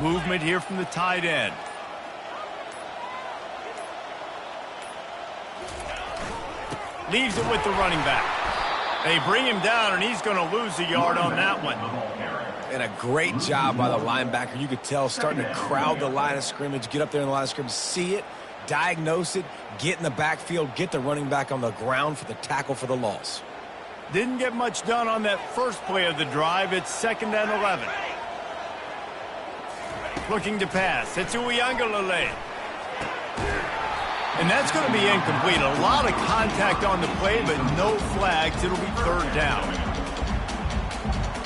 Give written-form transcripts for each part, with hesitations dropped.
Movement here from the tight end. Leaves it with the running back. They bring him down, and he's going to lose a yard on that one. And a great job by the linebacker. You could tell starting to crowd the line of scrimmage, get up there in the line of scrimmage, see it, diagnose it, get in the backfield, get the running back on the ground for the tackle for the loss. Didn't get much done on that first play of the drive. It's 2nd and 11. Looking to pass. It's Uiagalelei. And that's going to be incomplete. A lot of contact on the play, but no flags. It'll be 3rd down.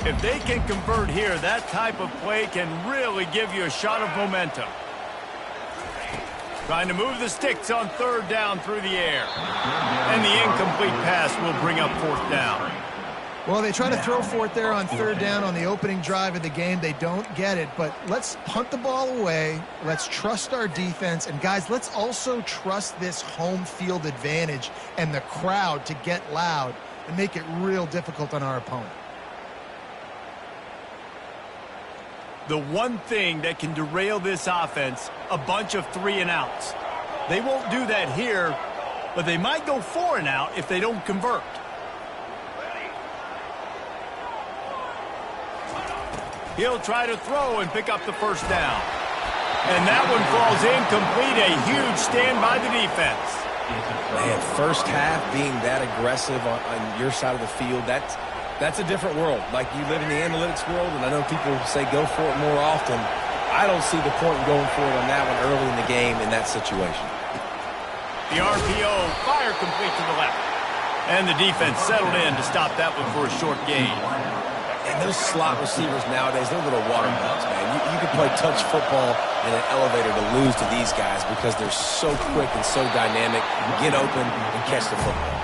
If they can convert here, that type of play can really give you a shot of momentum. Trying to move the sticks on 3rd down through the air. And the incomplete pass will bring up 4th down. Well, they try to throw for it there on 3rd down on the opening drive of the game. They don't get it, but let's punt the ball away. Let's trust our defense. And, guys, let's also trust this home field advantage and the crowd to get loud and make it real difficult on our opponent. The one thing that can derail this offense, a bunch of 3-and-outs. They won't do that here, but they might go 4-and-out if they don't convert. He'll try to throw and pick up the 1st down. And that one falls incomplete. A huge stand by the defense. Man, first half being that aggressive on your side of the field, that's a different world. Like, you live in the analytics world, and I know people say go for it more often. I don't see the point in going for it on that one early in the game in that situation. The RPO, fire complete to the left. And the defense settled in to stop that one for a short gain. And those slot receivers nowadays, they're little water bugs, man. You can play touch football in an elevator to lose to these guys because they're so quick and so dynamic. Get open and catch the football.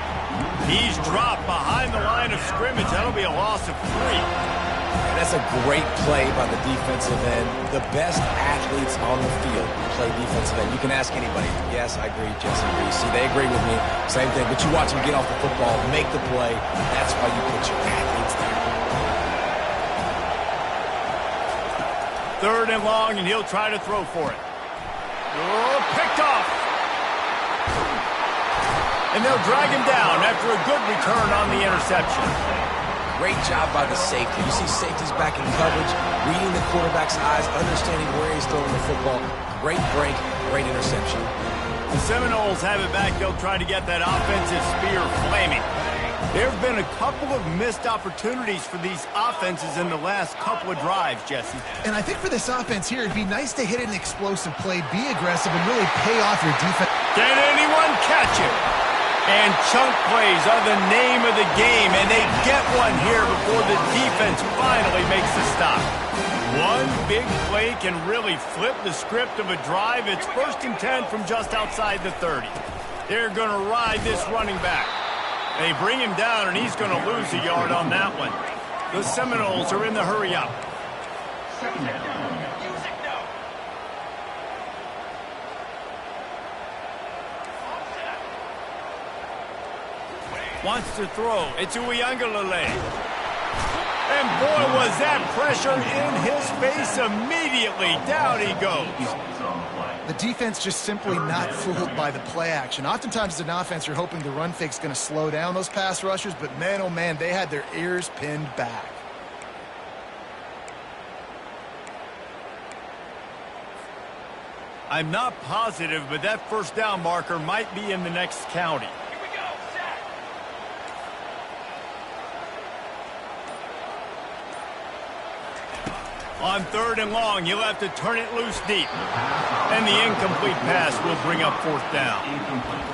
He's dropped behind the line of scrimmage. That'll be a loss of 3. And that's a great play by the defensive end. The best athletes on the field play defensive end. You can ask anybody. Yes, I agree, Jesse Reese. See, they agree with me. Same thing. But you watch them get off the football, make the play. That's why you put your athletes there. 3rd and long, and he'll try to throw for it. Oh, picked off. And they'll drag him down after a good return on the interception. Great job by the safety. You see safeties back in coverage, reading the quarterback's eyes, understanding where he's throwing the football. Great break, great interception. The Seminoles have it back. They'll try to get that offensive spear flaming. There have been a couple of missed opportunities for these offenses in the last couple of drives, Jesse. And I think for this offense here, it'd be nice to hit an explosive play, be aggressive, and really pay off your defense. Can anyone catch it? And chunk plays are the name of the game, and they get one here before the defense finally makes the stop. One big play can really flip the script of a drive. It's 1st and 10 from just outside the 30. They're going to ride this running back. They bring him down, and he's going to lose a yard on that one. The Seminoles are in the hurry-up. Wants to throw. It's Uiagalelei. And boy, was that pressure in his face immediately. Down he goes. The defense just simply not fooled by the play action. Oftentimes as an offense, you're hoping the run fake's going to slow down those pass rushers, but man, oh man, they had their ears pinned back. I'm not positive, but that 1st down marker might be in the next county. On 3rd and long, he'll have to turn it loose deep. And the incomplete pass will bring up 4th down.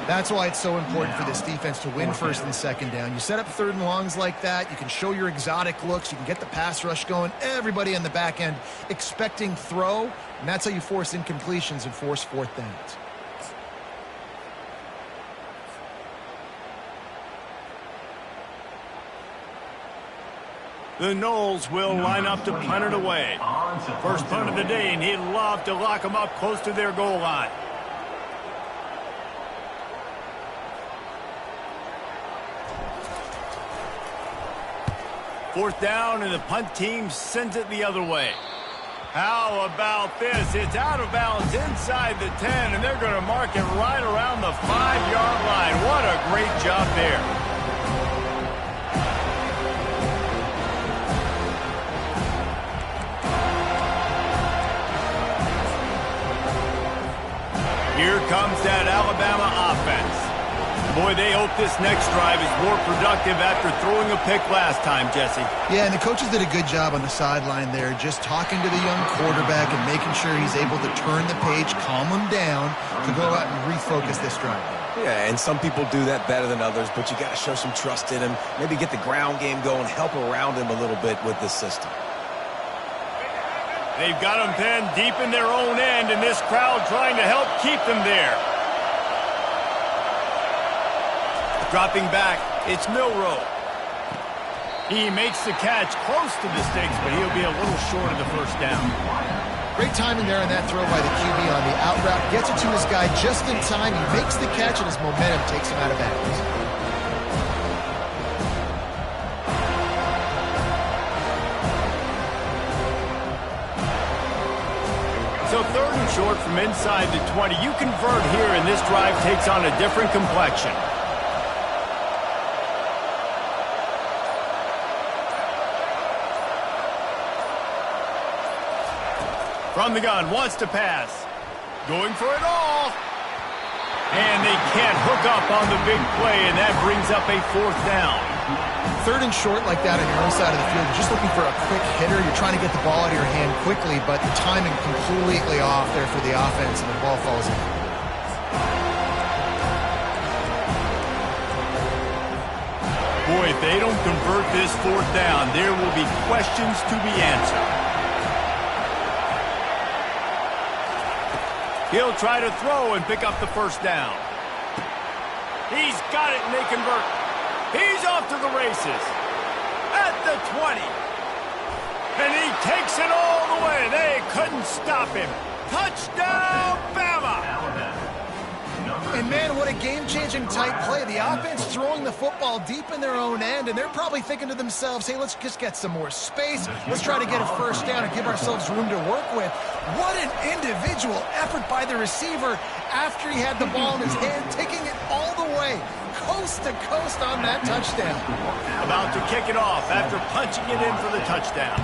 That's why it's so important for this defense to win 1st and 2nd down. You set up 3rd and longs like that, you can show your exotic looks, you can get the pass rush going, everybody on the back end expecting throw, and that's how you force incompletions and force 4th downs. The Noles will line up to punt it away. First punt of the day, and he'd love to lock them up close to their goal line. Fourth down, and the punt team sends it the other way. How about this? It's out of bounds inside the 10, and they're going to mark it right around the 5-yard line. What a great job there. Here comes that Alabama offense. Boy, they hope this next drive is more productive after throwing a pick last time, Jesse. Yeah, and the coaches did a good job on the sideline there, just talking to the young quarterback and making sure he's able to turn the page, calm him down, to go out and refocus this drive. Yeah, and some people do that better than others, but you got to show some trust in him, maybe get the ground game going, help around him a little bit with this system. They've got them pinned deep in their own end, and this crowd trying to help keep them there. Dropping back, it's Milroe. He makes the catch close to the sticks, but he'll be a little short of the first down. Great timing there on that throw by the QB on the out route. Gets it to his guy just in time. He makes the catch, and his momentum takes him out of bounds. So 3rd and short from inside the 20. You convert here, and this drive takes on a different complexion. From the gun, wants to pass. Going for it all. And they can't hook up on the big play, and that brings up a 4th down. 3rd and short like that on your own side of the field. You're just looking for a quick hitter. You're trying to get the ball out of your hand quickly, but the timing completely off there for the offense, and the ball falls in. Boy, if they don't convert this 4th down, there will be questions to be answered. He'll try to throw and pick up the 1st down. He's got it, and they convert. He's off to the races. At the 20. And he takes it all the way. They couldn't stop him. Touchdown, Bama! And, man, what a game-changing type play. The offense throwing the football deep in their own end, and they're probably thinking to themselves, hey, let's just get some more space. Let's try to get a 1st down and give ourselves room to work with. What an individual effort by the receiver after he had the ball in his hand, taking it all the way, coast to coast on that touchdown. About to kick it off after punching it in for the touchdown.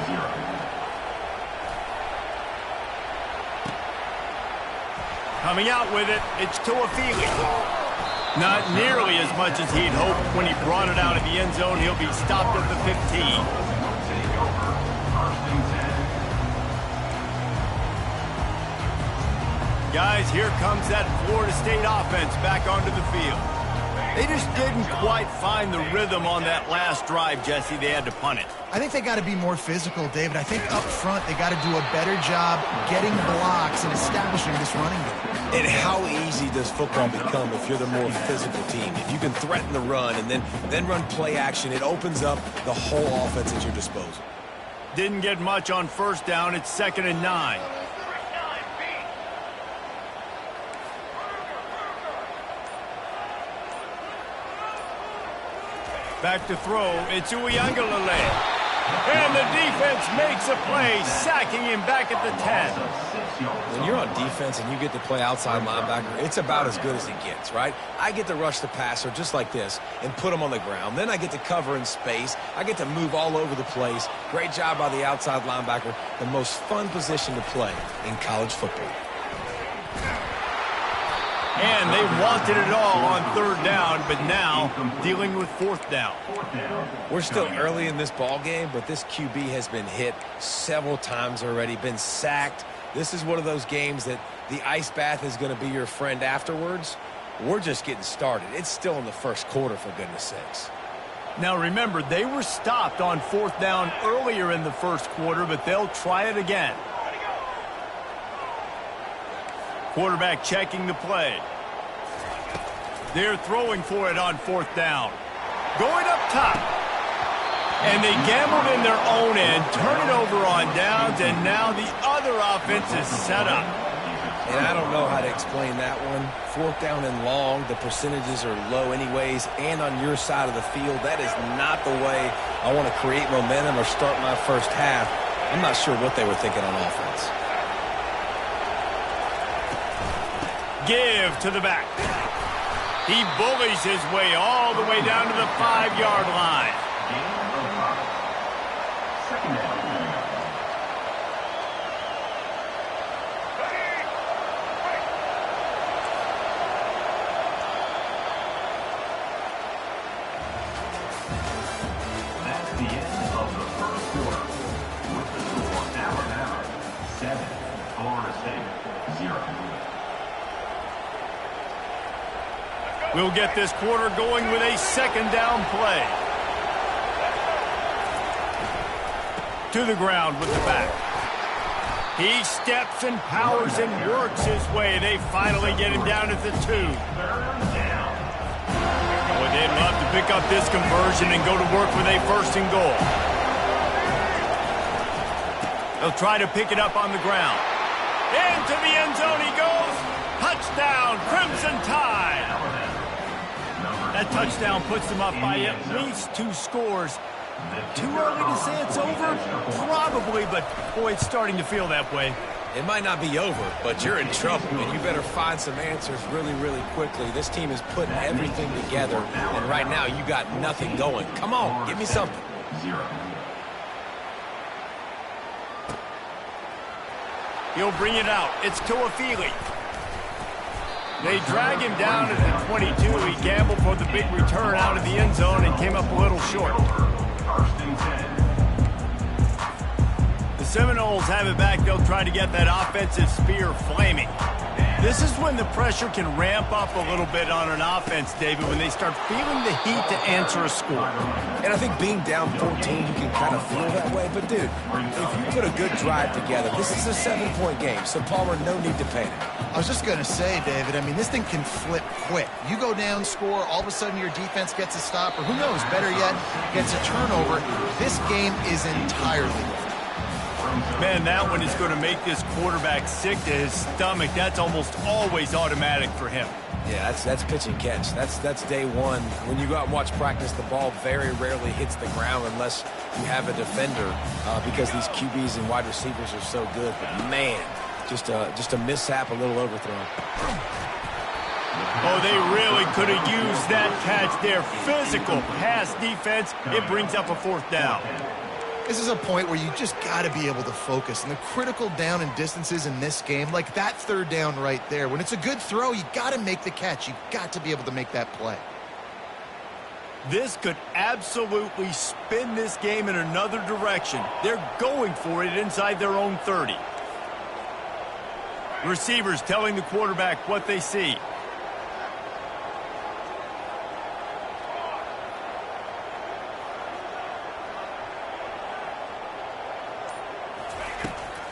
Coming out with it, it's Tuafili. Not nearly as much as he'd hoped when he brought it out of the end zone. He'll be stopped at the 15. Guys, here comes that Florida State offense back onto the field. They just didn't quite find the rhythm on that last drive, Jesse. They had to punt it. I think they got to be more physical, David. I think up front they got to do a better job getting blocks and establishing this running game. And how easy does football become if you're the more physical team? If you can threaten the run and then run play action, it opens up the whole offense at your disposal. Didn't get much on 1st down. It's 2nd and 9. Back to throw, it's Uiagalelei. And the defense makes a play, sacking him back at the 10. When you're on defense and you get to play outside linebacker, it's about as good as it gets, right? I get to rush the passer just like this and put him on the ground. Then I get to cover in space. I get to move all over the place. Great job by the outside linebacker. The most fun position to play in college football. And they wanted it all on 3rd down, but now dealing with 4th down. We're still early in this ball game, but this QB has been hit several times already, been sacked. This is one of those games that the ice bath is going to be your friend afterwards. We're just getting started. It's still in the 1st quarter, for goodness sakes. Now remember, they were stopped on 4th down earlier in the 1st quarter, but they'll try it again. Quarterback checking the play. They're throwing for it on 4th down. Going up top. And they gambled in their own end, turn it over on downs, and now the other offense is set up. And I don't know how to explain that one. 4th down and long, the percentages are low anyways, and on your side of the field, that is not the way I want to create momentum or start my 1st half. I'm not sure what they were thinking on offense. Give to the back. He bullies his way all the way down to the 5-yard line. Second down. That's the end of the first quarter. With the score, Alabama 7, Florida State 0. We'll get this quarter going with a second down play. To the ground with the back. He steps and powers and works his way. They finally get him down at the 2. Boy, they'd love to pick up this conversion and go to work with a 1st and goal. They'll try to pick it up on the ground. Into the end zone he goes. Touchdown, Crimson Tide. That touchdown puts them up by at least 2 scores. Too early to say it's over? Probably, but boy, it's starting to feel that way. It might not be over, but you're in trouble, and you better find some answers really, really quickly. This team is putting everything together, and right now you got nothing going. Come on, give me something. He'll bring it out. It's Toafili. They drag him down at the 22. He gambled for the big return out of the end zone and came up a little short. The Seminoles have it back. They'll try to get that offensive spear flaming. This is when the pressure can ramp up a little bit on an offense, David, when they start feeling the heat to answer a score. And I think being down 14, you can kind of feel that way. But, dude, if you put a good drive together, this is a 7-point game, so, Palmer, no need to panic. I was just going to say, David, I mean, this thing can flip quick. You go down, score, all of a sudden your defense gets a stop, or who knows, better yet, gets a turnover. This game is entirely different. Man, that one is going to make this quarterback sick to his stomach. That's almost always automatic for him. Yeah, that's pitch and catch. That's day one. When you go out and watch practice, the ball very rarely hits the ground unless you have a defender because these QBs and wide receivers are so good. But, man, just a mishap, a little overthrown. Oh, they really could have used that catch there. Physical pass defense. It brings up a 4th down. This is a point where you just got to be able to focus. And the critical down and distances in this game, like that 3rd down right there, when it's a good throw, you got to make the catch. You got to be able to make that play. This could absolutely spin this game in another direction. They're going for it inside their own 30. Receivers telling the quarterback what they see.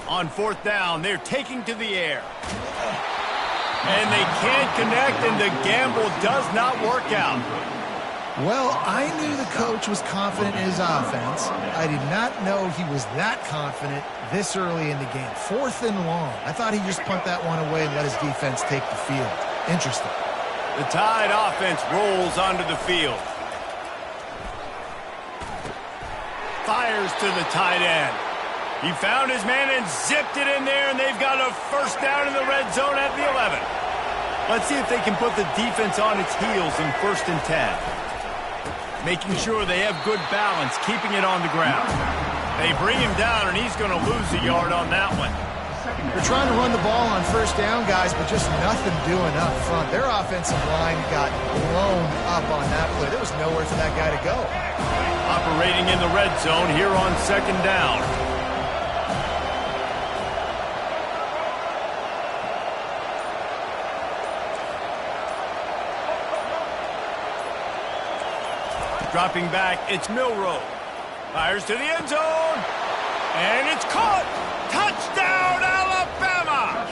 On 4th down, they're taking to the air. And they can't connect, and the gamble does not work out. Well, I knew the coach was confident in his offense. I did not know he was that confident this early in the game. 4th and long. I thought he'd just punt that one away and let his defense take the field. Interesting. The Tide offense rolls onto the field. Fires to the tight end. He found his man and zipped it in there, and they've got a 1st down in the red zone at the 11. Let's see if they can put the defense on its heels in 1st and 10. Making sure they have good balance, keeping it on the ground. They bring him down, and he's going to lose a yard on that one. They're trying to run the ball on 1st down, guys, but just nothing doing up front. Their offensive line got blown up on that play. There was nowhere for that guy to go. Operating in the red zone here on 2nd down. Dropping back, it's Milroe. Fires to the end zone. And it's caught. Touchdown, Alabama!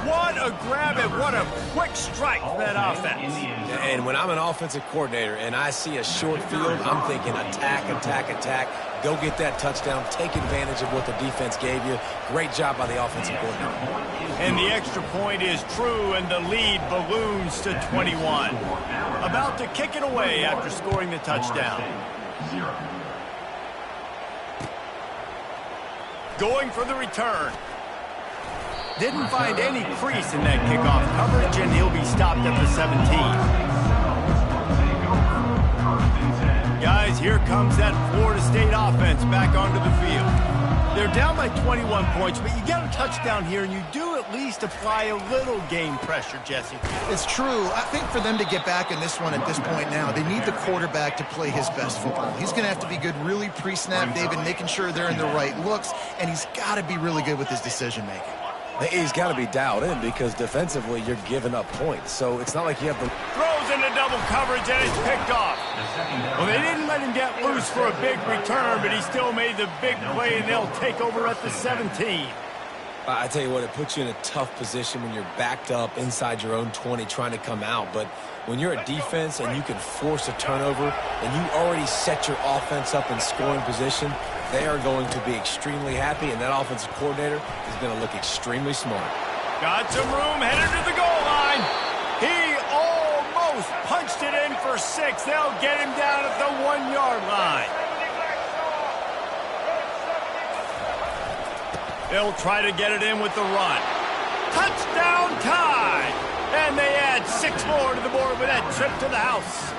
What a grab and what a quick strike for that offense. And when I'm an offensive coordinator and I see a short field, I'm thinking attack, attack, attack. Go get that touchdown. Take advantage of what the defense gave you. Great job by the offensive coordinator. And the extra point is true, and the lead balloons to 21. About to kick it away after scoring the touchdown. going for the return. Didn't find any crease in that kickoff coverage, and he'll be stopped at the 17. Guys, here comes that Florida State offense back onto the field. They're down by 21 points, but you get a touchdown here, and you do at least apply a little game pressure, Jesse. It's true. I think for them to get back in this one at this point now, they need the quarterback to play his best football. He's going to have to be good really pre-snap, David, making sure they're in the right looks, and he's got to be really good with his decision-making. He's got to be dialed in because defensively you're giving up points. So it's not like you have the... Throws into double coverage and it's picked off. Well, they didn't let him get loose for a big return, but he still made the big play, and they'll take over at the 17. I tell you what, it puts you in a tough position when you're backed up inside your own 20 trying to come out. But when you're a defense and you can force a turnover and you already set your offense up in scoring position, they are going to be extremely happy, and that offensive coordinator is going to look extremely smart. Got some room, headed to the goal line. He almost punched it in for 6. They'll get him down at the 1-yard line. They'll try to get it in with the run. Touchdown tie! And they add 6 more to the board with that trip to the house.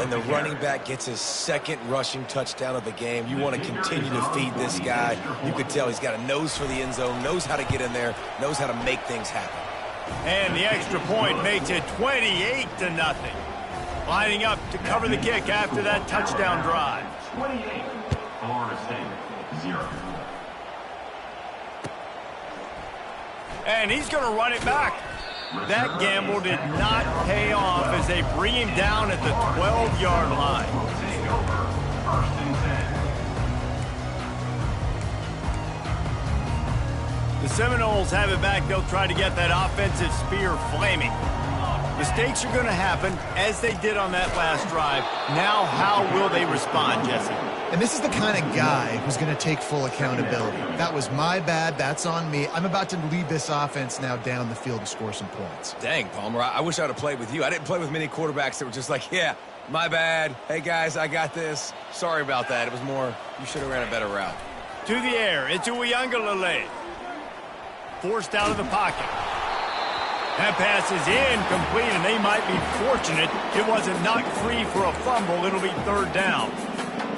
And the running back gets his second rushing touchdown of the game. You want to continue to feed this guy. You could tell he's got a nose for the end zone, knows how to get in there, knows how to make things happen. And the extra point makes it 28-0. Lining up to cover the kick after that touchdown drive. 28, Florida State, 0. And he's going to run it back. That gamble did not pay off as they bring him down at the 12-yard line. Take over, 1st and 10. The Seminoles have it back. They'll try to get that offensive spear flaming. Mistakes are going to happen, as they did on that last drive. Now, how will they respond, Jesse? And this is the kind of guy who's going to take full accountability. That was my bad. That's on me. I'm about to lead this offense now down the field to score some points. Dang, Palmer, I wish I'd have played with you. I didn't play with many quarterbacks that were just like, yeah, my bad. Hey, guys, I got this. Sorry about that. It was more, you should have ran a better route. To the air. It's Uiagalelei. Forced out of the pocket. That pass is incomplete, and they might be fortunate it wasn't knocked free for a fumble. It'll be 3rd down.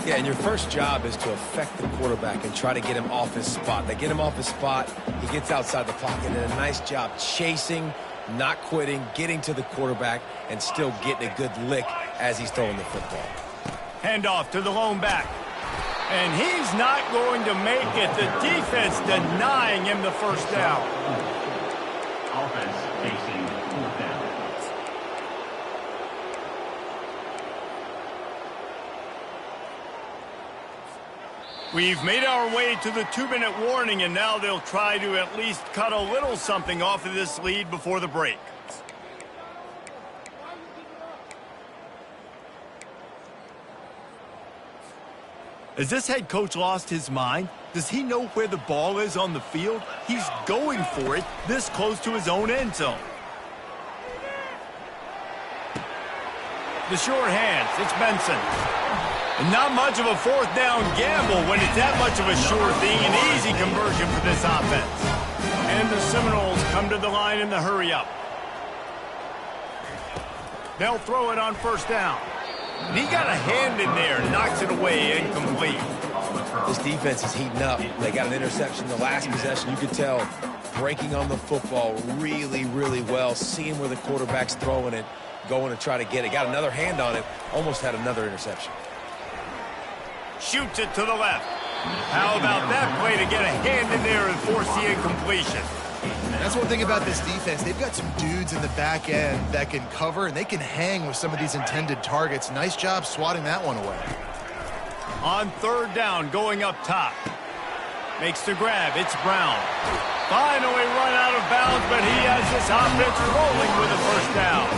Yeah, and your first job is to affect the quarterback and try to get him off his spot. They get him off his spot, he gets outside the pocket, and a nice job chasing, not quitting, getting to the quarterback, and still getting a good lick as he's throwing the football. Handoff to the lone back. And he's not going to make it. The defense denying him the first down. Offense facing 4th down. We've made our way to the 2-minute warning, and now they'll try to at least cut a little something off of this lead before the break. Has this head coach lost his mind? Does he know where the ball is on the field? He's going for it this close to his own end zone. The short hands, it's Benson. And not much of a 4th down gamble when it's that much of a sure thing, an easy conversion for this offense. And the Seminoles come to the line in the hurry-up. They'll throw it on 1st down. And he got a hand in there, knocks it away, incomplete. This defense is heating up. They got an interception the last possession. You could tell breaking on the football really, really well, seeing where the quarterback's throwing it, going to try to get it. Got another hand on it, almost had another interception. Shoots it to the left. How about that play to get a hand in there and force the incompletion? That's one thing about this defense. They've got some dudes in the back end that can cover, and they can hang with some of these intended targets. Nice job swatting that one away. On 3rd down, going up top. Makes the grab. It's Brown. Finally run out of bounds, but he has this offense rolling with a 1st down.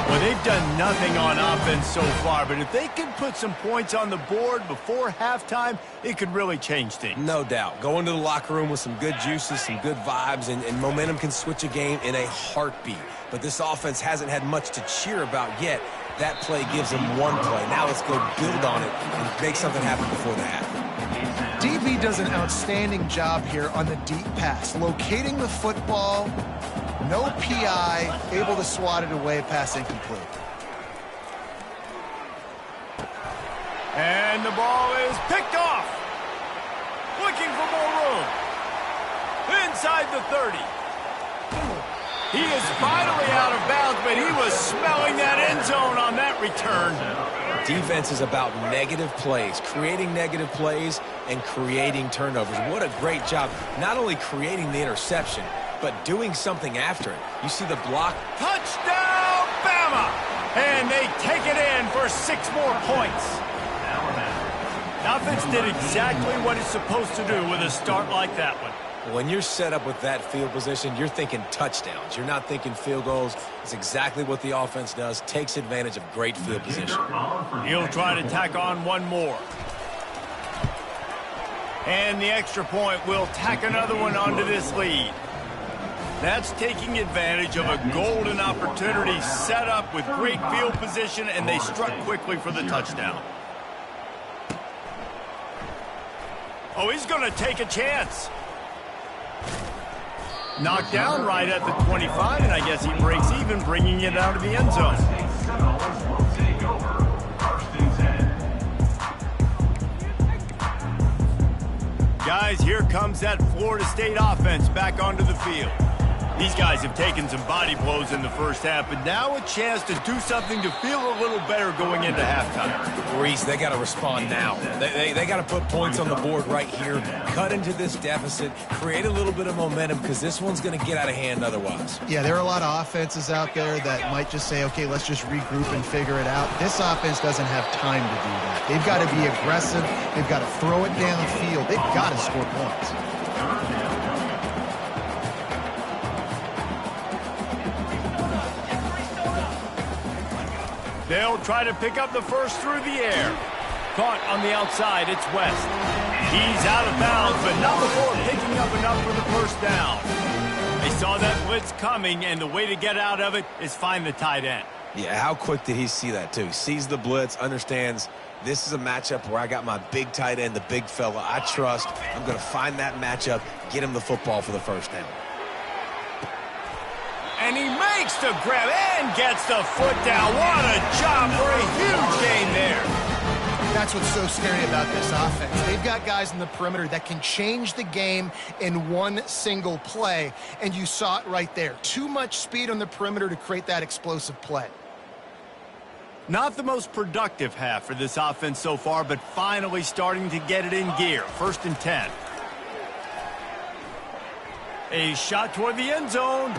Well, they've done nothing on offense so far, but if they can put some points on the board before halftime, it could really change things. No doubt. Go into the locker room with some good juices, some good vibes, and momentum can switch a game in a heartbeat. But this offense hasn't had much to cheer about yet. That play gives them one play. Now let's go build on it and make something happen before the half. DB does an outstanding job here on the deep pass, locating the football, no PI, able to swat it away, pass incomplete. And the ball is picked off. Looking for more room. Inside the 30. He is finally out of bounds, but he was smelling that end zone on that return. Defense is about negative plays, creating negative plays and creating turnovers. What a great job, not only creating the interception, but doing something after it. You see the block. Touchdown, Bama! And they take it in for 6 more points. The offense did exactly what it's supposed to do with a start like that one. When you're set up with that field position, you're thinking touchdowns. You're not thinking field goals. It's exactly what the offense does, takes advantage of great field position. He'll try to tack on one more. And the extra point will tack another one onto this lead. That's taking advantage of a golden opportunity set up with great field position, and they struck quickly for the touchdown. Oh, he's going to take a chance. Knocked down right at the 25, and I guess he breaks even, bringing it out of the end zone. Guys, here comes that Florida State offense back onto the field. These guys have taken some body blows in the first half, but now a chance to do something to feel a little better going into halftime. Reese, they got to respond now. They got to put points on the board right here, cut into this deficit, create a little bit of momentum, because this one's going to get out of hand otherwise. Yeah, there are a lot of offenses out there that might just say, okay, let's just regroup and figure it out. This offense doesn't have time to do that. They've got to be aggressive. They've got to throw it downfield. They've got to score points. They'll try to pick up the first through the air. Caught on the outside, it's West. He's out of bounds, but not before picking up enough for the first down. They saw that blitz coming, and the way to get out of it is find the tight end. Yeah, how quick did he see that, too? He sees the blitz, understands this is a matchup where I got my big tight end, the big fella I trust. I'm going to find that matchup, get him the football for the first down. And he makes the grab and gets the foot down. What a job for a huge gain there. That's what's so scary about this offense. They've got guys in the perimeter that can change the game in one single play, and you saw it right there. Too much speed on the perimeter to create that explosive play. Not the most productive half for this offense so far, but finally starting to get it in gear. 1st and 10. A shot toward the end zone.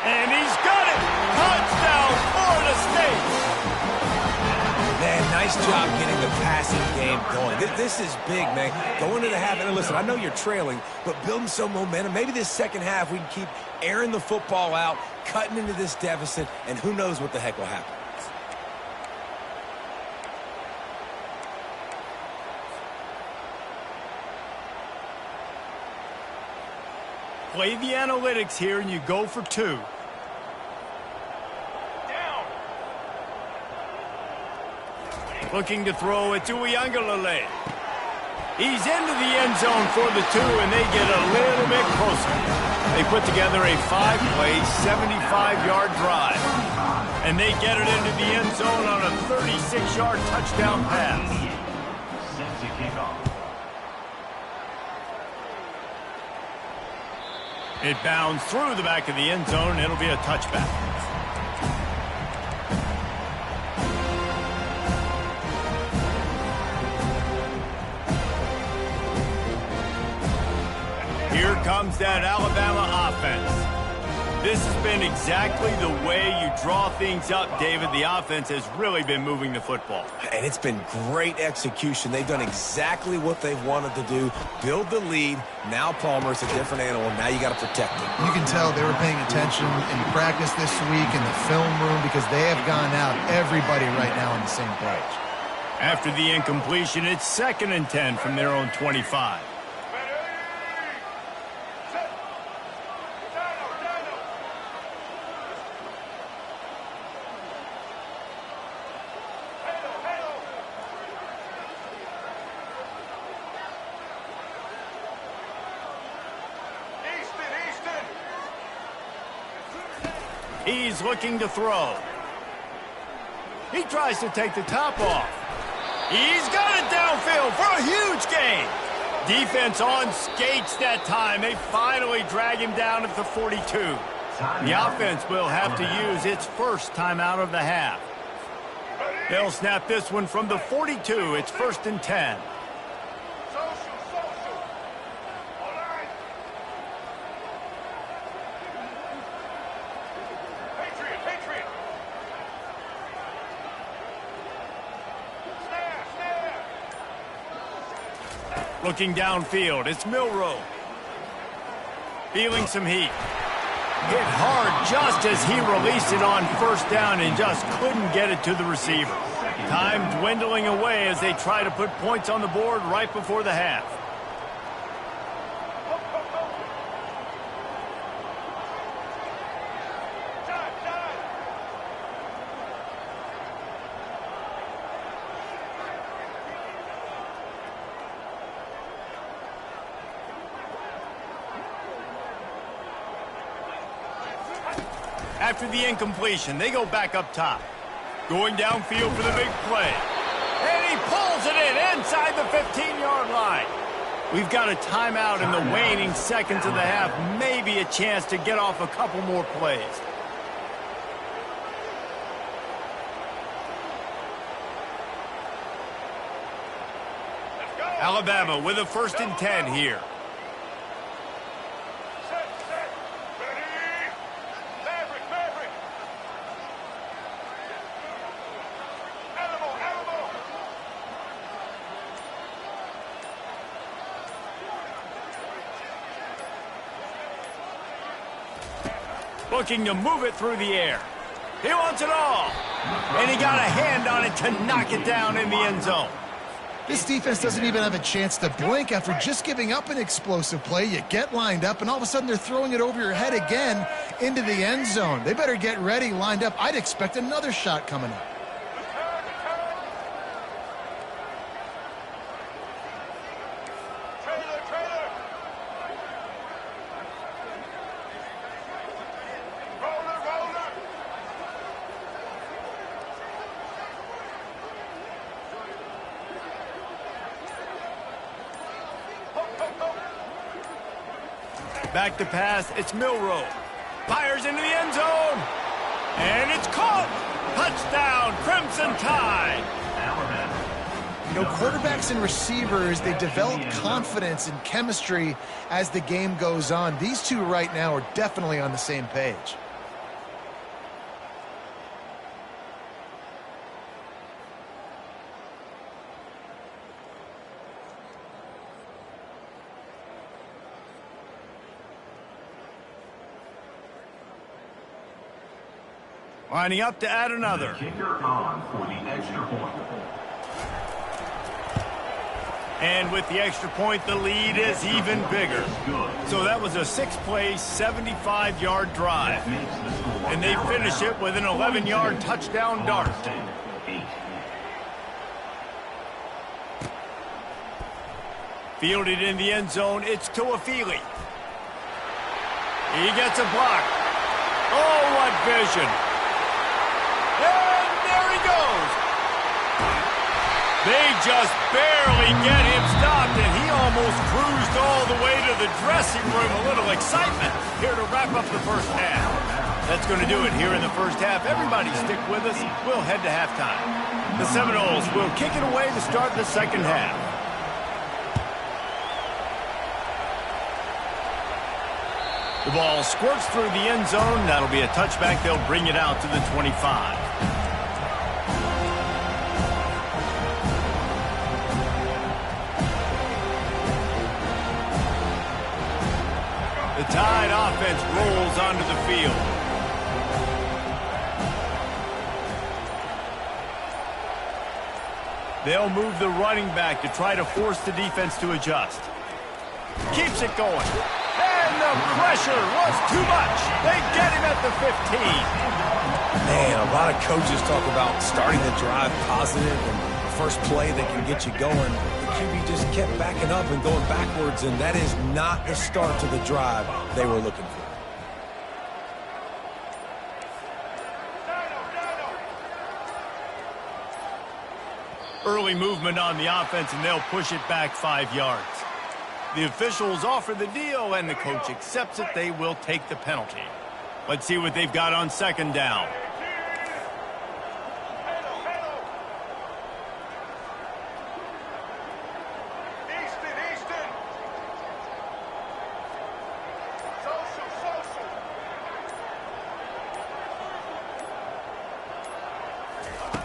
And he's got it! Touchdown, Florida State! Man, nice job getting the passing game going. This is big, man. Going into the half, and listen, I know you're trailing, but building some momentum. Maybe this second half we can keep airing the football out, cutting into this deficit, and who knows what the heck will happen. Play the analytics here, and you go for 2. Looking to throw it to Uiagalelei. He's into the end zone for the 2, and they get a little bit closer. They put together a 5-play, 75-yard drive. And they get it into the end zone on a 36-yard touchdown pass. Set to kick off. It bounds through the back of the end zone. It'll be a touchback. Here comes that Alabama offense. This has been exactly the way you draw things up, David. The offense has really been moving the football. And it's been great execution. They've done exactly what they've wanted to do. Build the lead. Now Palmer's a different animal. Now you got to protect him. You can tell they were paying attention in practice this week in the film room because they have gone out, everybody right now on the same page. After the incompletion, it's 2nd and 10 from their own 25. He's looking to throw. He tries to take the top off. He's got it downfield for a huge gain. Defense on skates that time. They finally drag him down at the 42. The offense will have to use its first timeout of the half. They'll snap this one from the 42. It's 1st and 10. Looking downfield, it's Milroe. Feeling some heat. Hit hard just as he released it on 1st down and just couldn't get it to the receiver. Time dwindling away as they try to put points on the board right before the half. After the incompletion, they go back up top. Going downfield for the big play. And he pulls it in inside the 15-yard line. We've got a timeout in the waning seconds of the half. Maybe a chance to get off a couple more plays. Alabama with a 1st and 10 here. Looking to move it through the air. He wants it all. And he got a hand on it to knock it down in the end zone. This defense doesn't even have a chance to blink after just giving up an explosive play. You get lined up, and all of a sudden they're throwing it over your head again into the end zone. They better get ready, lined up. I'd expect another shot coming up. Back to pass, it's Milroe. Fires into the end zone. And it's caught. Touchdown, Crimson Tide. You know, quarterbacks and receivers, they develop confidence and chemistry as the game goes on. These two right now are definitely on the same page. Lining up to add another. Kicker on for the extra point. And with the extra point, the lead is even bigger. So that was a 6-play, 75-yard drive. And they finish it with an 11-yard touchdown dart. Fielded in the end zone, it's Tuafili. He gets a block. Oh, what vision. And there he goes. They just barely get him stopped, and he almost cruised all the way to the dressing room. A little excitement here to wrap up the first half. That's going to do it here in the first half. Everybody stick with us. We'll head to halftime. The Seminoles will kick it away to start the second half. The ball squirts through the end zone. That'll be a touchback. They'll bring it out to the 25. The Tide offense rolls onto the field. They'll move the running back to try to force the defense to adjust. Keeps it going. And the pressure was too much. They get him at the 15. Man, a lot of coaches talk about starting the drive positive and the first play that can get you going. The QB just kept backing up and going backwards, and that is not the start to the drive they were looking for. Early movement on the offense, and they'll push it back 5 yards. The officials offer the deal, and the coach accepts it. They will take the penalty. Let's see what they've got on second down.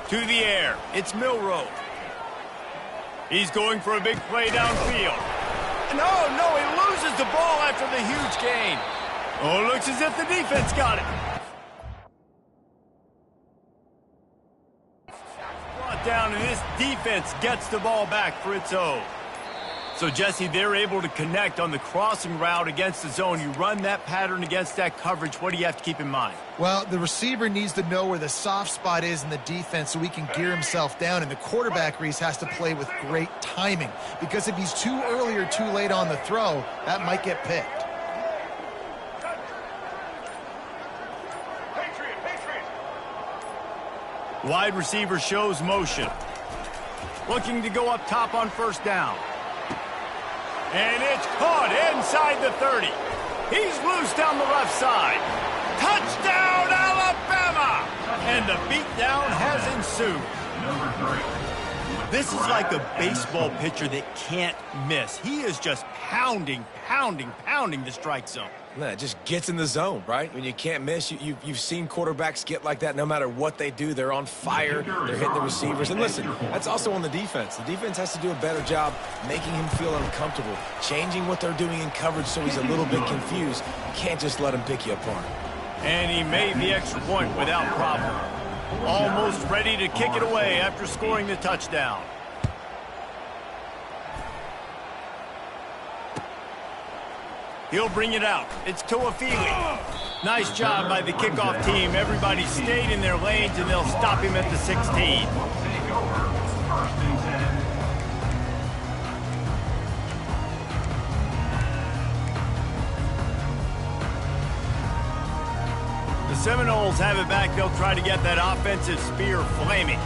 To the air, it's Milroe. He's going for a big play downfield. No, he loses the ball after the huge gain. Oh, looks as if the defense got it. Brought down, and this defense gets the ball back for its own. So, Jesse, they're able to connect on the crossing route against the zone. You run that pattern against that coverage. What do you have to keep in mind? Well, the receiver needs to know where the soft spot is in the defense so he can gear himself down. And the quarterback, Reese, has to play with great timing. Because if he's too early or too late on the throw, that might get picked. Wide receiver shows motion. Looking to go up top on first down. And it's caught inside the 30. He's loose down the left side. Touchdown, Alabama! And the beatdown has ensued. This is like a baseball pitcher that can't miss. He is just pounding the strike zone. No, it just gets in the zone, right? When you can't miss, you've seen quarterbacks get like that no matter what they do. They're on fire. They're hitting the receivers. And listen, that's also on the defense. The defense has to do a better job making him feel uncomfortable, changing what they're doing in coverage so he's a little bit confused. You can't just let him pick you apart. And he made the extra point without problem. Almost ready to kick it away after scoring the touchdown. He'll bring it out. It's Tuafili. Nice job by the kickoff team. Everybody stayed in their lanes, and they'll stop him at the 16. The Seminoles have it back. They'll try to get that offensive spear flaming.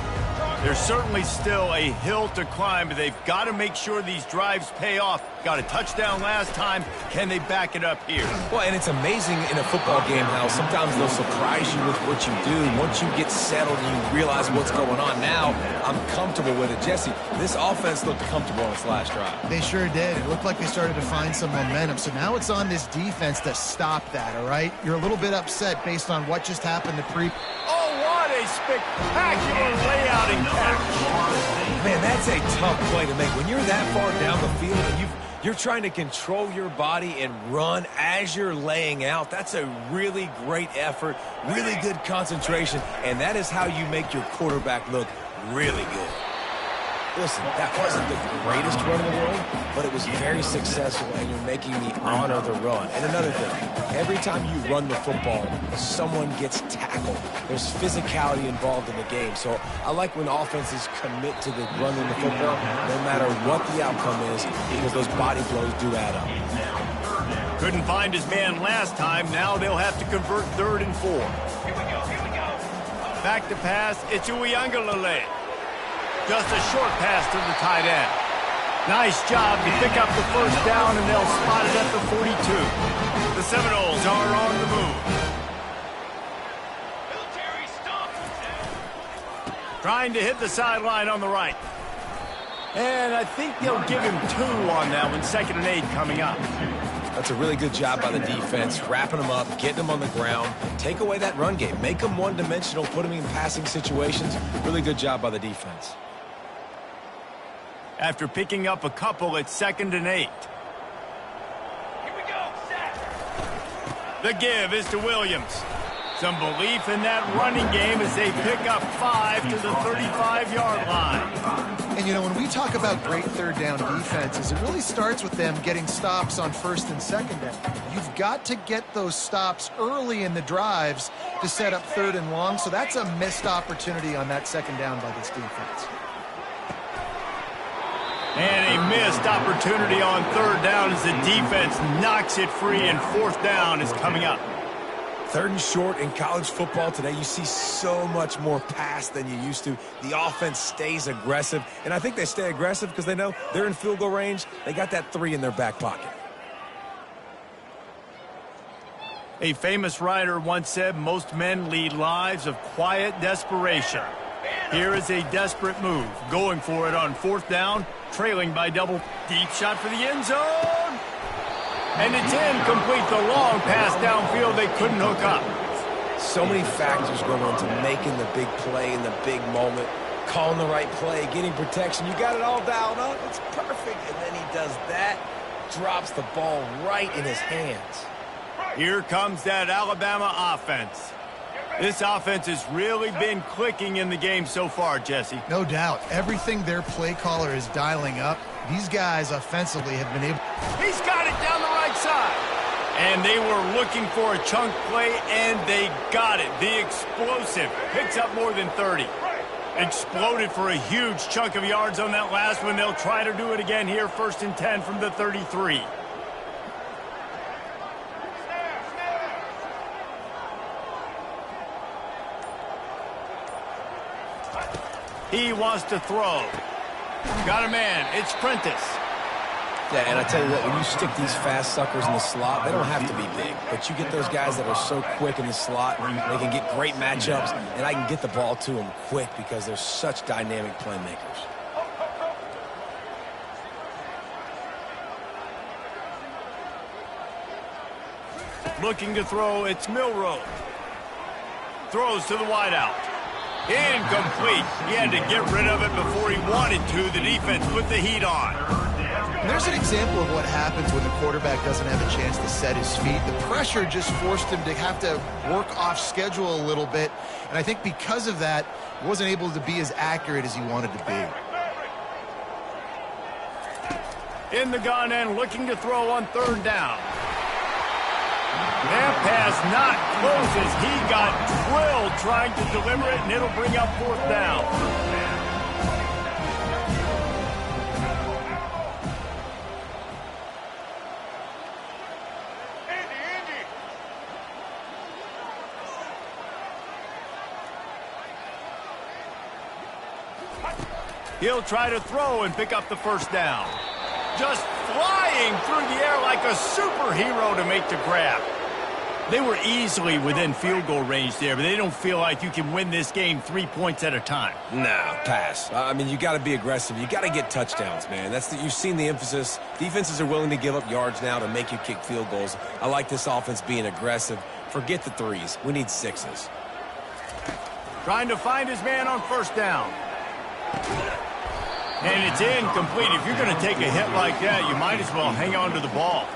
There's certainly still a hill to climb, but they've got to make sure these drives pay off. Got a touchdown last time. Can they back it up here? Well, and it's amazing in a football game how sometimes they'll surprise you with what you do. Once you get settled and you realize what's going on, now I'm comfortable with it. Jesse, this offense looked comfortable on its last drive. They sure did. It looked like they started to find some momentum. So now it's on this defense to stop that, all right? You're a little bit upset based on what just happened to Oh, what a spectacular layout and catch. Man, that's a tough play to make. When you're that far down the field and you're trying to control your body and run as you're laying out, that's a really great effort, really good concentration, and that is how you make your quarterback look really good. Listen, that wasn't the greatest run in the world, but it was very successful, and you're making me honor the run. And another thing, every time you run the football, someone gets tackled. There's physicality involved in the game. So I like when offenses commit to the running the football, no matter what the outcome is, because those body blows do add up. Couldn't find his man last time. Now they'll have to convert 3rd and 4. Back to pass, it's Uiagalelei. Just a short pass to the tight end. Nice job to pick up the first down, and they'll spot it at the 42. The Seminoles are on the move. Trying to hit the sideline on the right. And I think they'll give him 2 on that one. 2nd and 8 coming up. That's a really good job by the defense, wrapping them up, getting them on the ground. Take away that run game. Make them one-dimensional, put them in passing situations. Really good job by the defense. After picking up a couple, it's 2nd and 8. The give is to Williams. Some belief in that running game as they pick up 5 to the 35-yard line. And, you know, when we talk about great 3rd down defenses, it really starts with them getting stops on 1st and 2nd down. You've got to get those stops early in the drives to set up 3rd and long, so that's a missed opportunity on that 2nd down by this defense. And a missed opportunity on 3rd down as the defense knocks it free, and 4th down is coming up. 3rd and short in college football today. You see so much more pass than you used to. The offense stays aggressive, and I think they stay aggressive because they know they're in field goal range. They got that 3 in their back pocket. A famous writer once said most men lead lives of quiet desperation. Here is a desperate move, going for it on 4th down, trailing by double. Deep shot for the end zone. And it's incomplete. The long pass downfield they couldn't hook up. So many factors go into making the big play in the big moment. Calling the right play, getting protection. You got it all dialed up. It's perfect. And then he does that, drops the ball right in his hands. Here comes that Alabama offense. This offense has really been clicking in the game so far, Jesse. No doubt. Everything their play caller is dialing up, these guys offensively have been able. He's got it down the right side. And they were looking for a chunk play, and they got it. The explosive picks up more than 30. Exploded for a huge chunk of yards on that last one. They'll try to do it again here, 1st and 10 from the 33. He wants to throw. Got a man. It's Prentice. Yeah, and I tell you what, when you stick these fast suckers in the slot, they don't have to be big. But you get those guys that are so quick in the slot, they can get great matchups, and I can get the ball to them quick because they're such dynamic playmakers. Looking to throw, it's Milroe. Throws to the wideout. Incomplete. He had to get rid of it before he wanted to. The defense put the heat on. And there's an example of what happens when the quarterback doesn't have a chance to set his feet. The pressure just forced him to have to work off schedule a little bit. And I think because of that, he wasn't able to be as accurate as he wanted to be. In the gun and looking to throw on 3rd down. That pass not close as he got drilled trying to deliver it, and it'll bring up 4th down. He'll try to throw and pick up the 1st down. Just flying through the air like a superhero to make the grab. They were easily within field goal range there, but they don't feel like you can win this game 3 points at a time. No, pass. I mean, you got to be aggressive. You got to get touchdowns, man. You've seen the emphasis. Defenses are willing to give up yards now to make you kick field goals. I like this offense being aggressive. Forget the 3s. We need 6s. Trying to find his man on 1st down. And it's incomplete. If you're going to take a hit like that, you might as well hang on to the ball.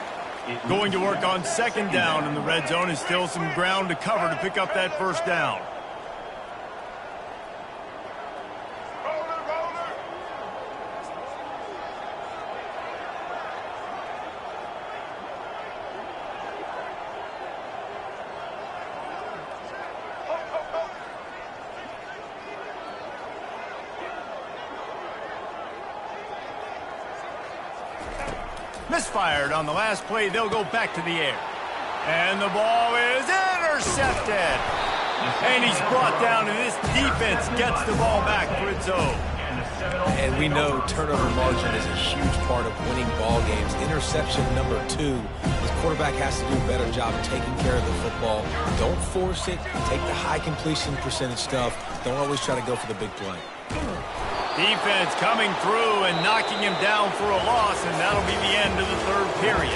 Going to work on 2nd down in the red zone. Is still some ground to cover to pick up that 1st down. Misfired on the last play. They'll go back to the air. And the ball is intercepted. And he's brought down, and this defense gets the ball back for its own. And we know turnover margin is a huge part of winning ball games. Interception number 2. This quarterback has to do a better job of taking care of the football. Don't force it. Take the high completion percentage stuff. Don't always try to go for the big play. Defense coming through and knocking him down for a loss, and that'll be the end of the 3rd period.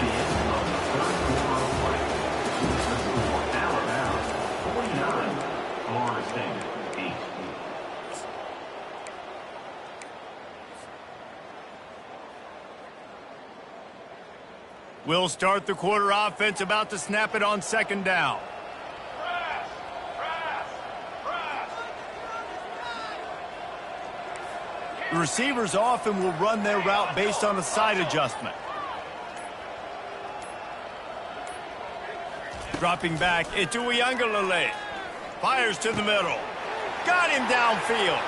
Alabama 49, Florida State 8. We'll start the quarter offense, about to snap it on 2nd down. The receivers often will run their route based on a side adjustment. Dropping back, it's Uiagalelei. Fires to the middle. Got him downfield.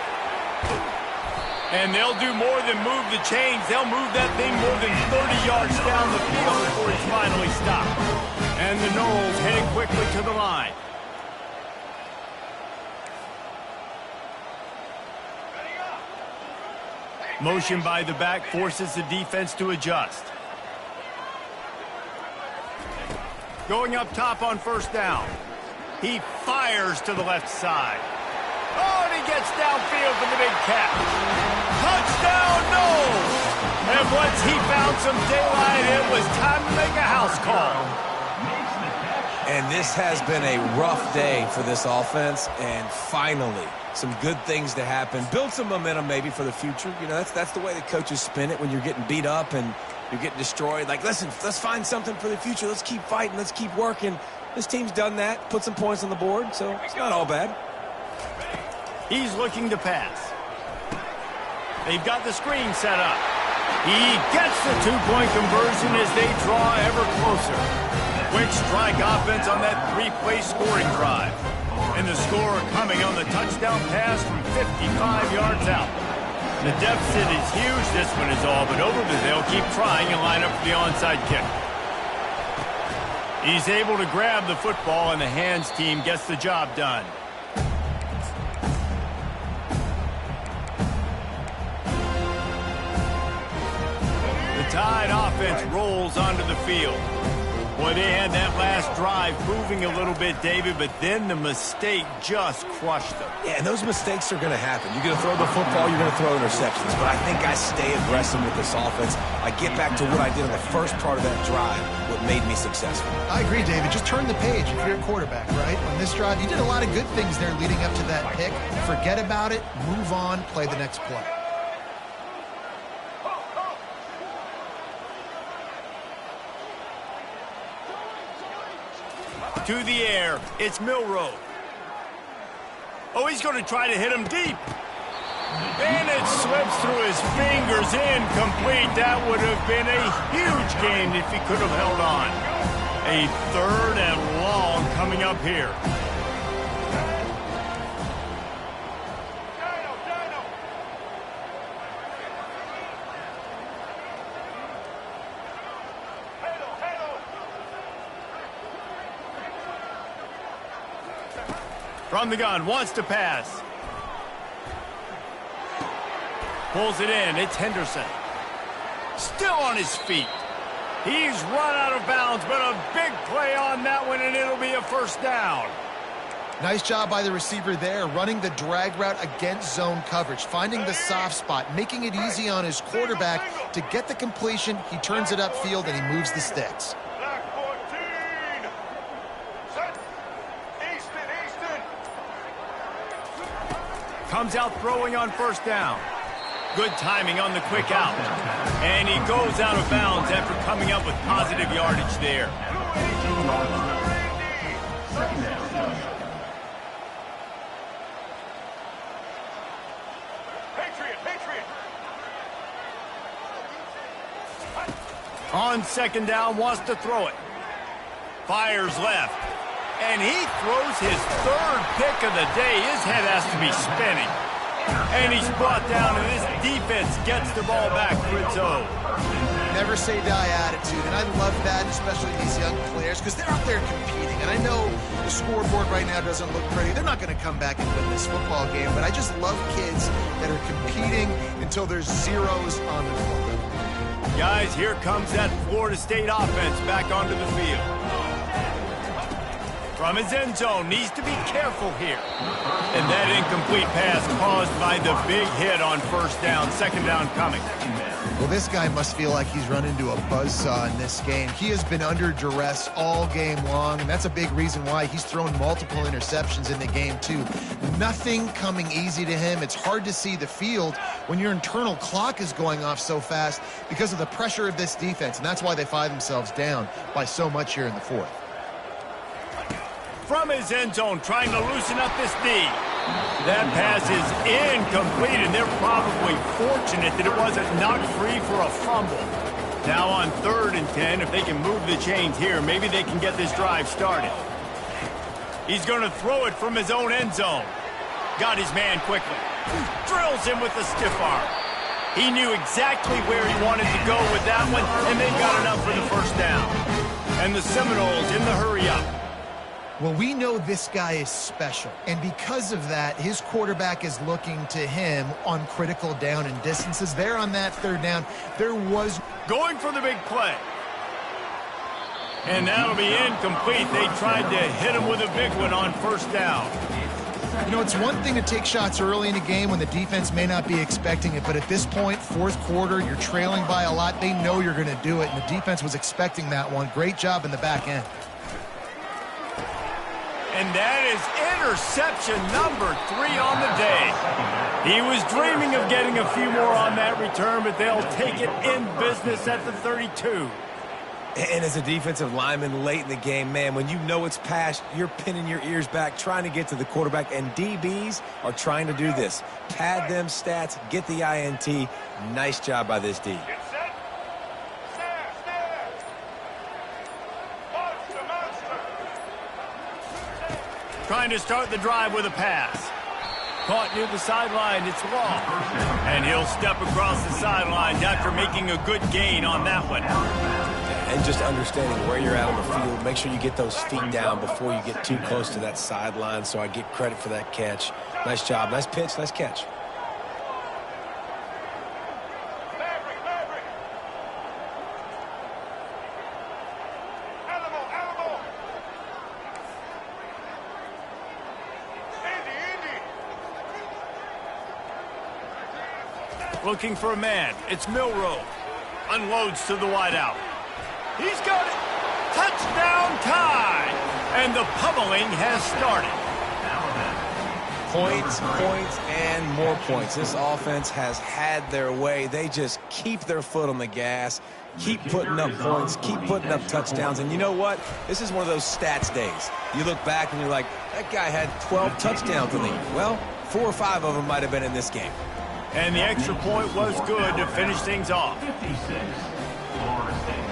And they'll do more than move the chains. They'll move that thing more than 30 yards down the field before it's finally stopped. And the Knowles heading quickly to the line. Motion by the back forces the defense to adjust. Going up top on first down. He fires to the left side. Oh, and he gets downfield for the big catch. Touchdown, Knowles! And once he found some daylight, it was time to make a house call. And this has been a rough day for this offense, and finally, some good things to happen. Build some momentum maybe for the future. You know, that's the way the coaches spin it when you're getting beat up and you're getting destroyed. Like, listen, let's find something for the future. Let's keep fighting. Let's keep working. This team's done that, put some points on the board, so it's not all bad. He's looking to pass. They've got the screen set up. He gets the two-point conversion as they draw ever closer. Quick strike offense on that three-play scoring drive. And the score coming on the touchdown pass from 55 yards out. The deficit is huge. This one is all but over, but they'll keep trying and line up for the onside kick. He's able to grab the football, and the hands team gets the job done. The Tide offense rolls onto the field. Boy, they had that last drive moving a little bit, David, but then the mistake just crushed them. Yeah, and those mistakes are going to happen. You're going to throw the football, you're going to throw interceptions. But I think I stay aggressive with this offense. I get back to what I did on the first part of that drive, what made me successful. I agree, David. Just turn the page if you're a quarterback, right? On this drive, you did a lot of good things there leading up to that pick. Forget about it, move on, play the next play. To the air, it's Milroe. Oh, he's going to try to hit him deep. And it slips through his fingers, incomplete. That would have been a huge gain if he could have held on. A third and long coming up here. From the gun, wants to pass. Pulls it in, it's Henderson. Still on his feet. He's run out of bounds, but a big play on that one, and it'll be a first down. Nice job by the receiver there, running the drag route against zone coverage, finding the soft spot, making it easy on his quarterback to get the completion. He turns it upfield, and he moves the sticks. Comes out throwing on first down. Good timing on the quick out. And he goes out of bounds after coming up with positive yardage there. On second down, wants to throw it. Fires left. And he throws his third pick of the day. His head has to be spinning. And he's brought down, and this defense gets the ball back for its own. Never say die attitude, and I love that, especially these young players, because they're out there competing. And I know the scoreboard right now doesn't look pretty. They're not going to come back and win this football game, but I just love kids that are competing until there's zeros on the floor. Guys, here comes that Florida State offense back onto the field. From his end zone, needs to be careful here. And that incomplete pass caused by the big hit on first down, second down coming. Well, this guy must feel like he's run into a buzzsaw in this game. He has been under duress all game long, and that's a big reason why he's thrown multiple interceptions in the game, too. Nothing coming easy to him. It's hard to see the field when your internal clock is going off so fast because of the pressure of this defense, and that's why they find themselves down by so much here in the fourth. From his end zone, trying to loosen up this D. That pass is incomplete, and they're probably fortunate that it wasn't knocked free for a fumble. Now on 3rd and 10, if they can move the chains here, maybe they can get this drive started. He's going to throw it from his own end zone. Got his man quickly. Drills him with the stiff arm. He knew exactly where he wanted to go with that one, and they got enough for the first down. And the Seminoles in the hurry-up. Well, we know this guy is special, and because of that, his quarterback is looking to him on critical down and distances. There on that third down, there was... Going for the big play. And that'll be incomplete. They tried to hit him with a big one on first down. You know, it's one thing to take shots early in a game when the defense may not be expecting it, but at this point, fourth quarter, you're trailing by a lot. They know you're going to do it, and the defense was expecting that one. Great job in the back end. And that is interception number 3 on the day. He was dreaming of getting a few more on that return, but they'll take it in business at the 32. And as a defensive lineman late in the game, man, when you know it's past, you're pinning your ears back, trying to get to the quarterback, and DBs are trying to do this. Pad them stats, get the INT. Nice job by this D. Trying to start the drive with a pass. Caught near the sideline, it's long. And he'll step across the sidelines after making a good gain on that one. And just understanding where you're at on the field, make sure you get those feet down before you get too close to that sideline, so I get credit for that catch. Nice job, nice pitch, nice catch. Looking for a man. It's Milroe. Unloads to the wideout. He's got it. Touchdown tie. And the pummeling has started. Points, points, and more points. This offense has had their way. They just keep their foot on the gas, keep putting up points, keep putting up touchdowns. And you know what? This is one of those stats days. You look back and you're like, that guy had 12 touchdowns in the year. Well, 4 or 5 of them might have been in this game. And the extra point was good to finish things off. 56, Florida State,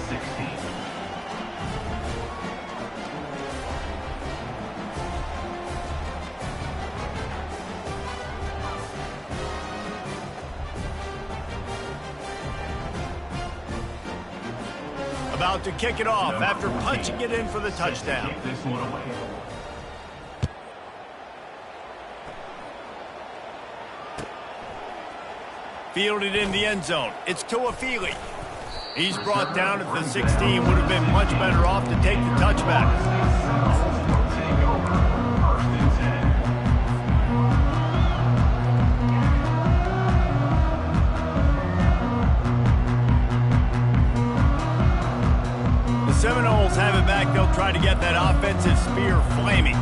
16. About to kick it off after punching it in for the touchdown. Take this one away. Fielded in the end zone. It's Tuafili. He's brought down at the 16. Would have been much better off to take the touchback. Take over. 1st and 10. The Seminoles have it back. They'll try to get that offensive spear flaming.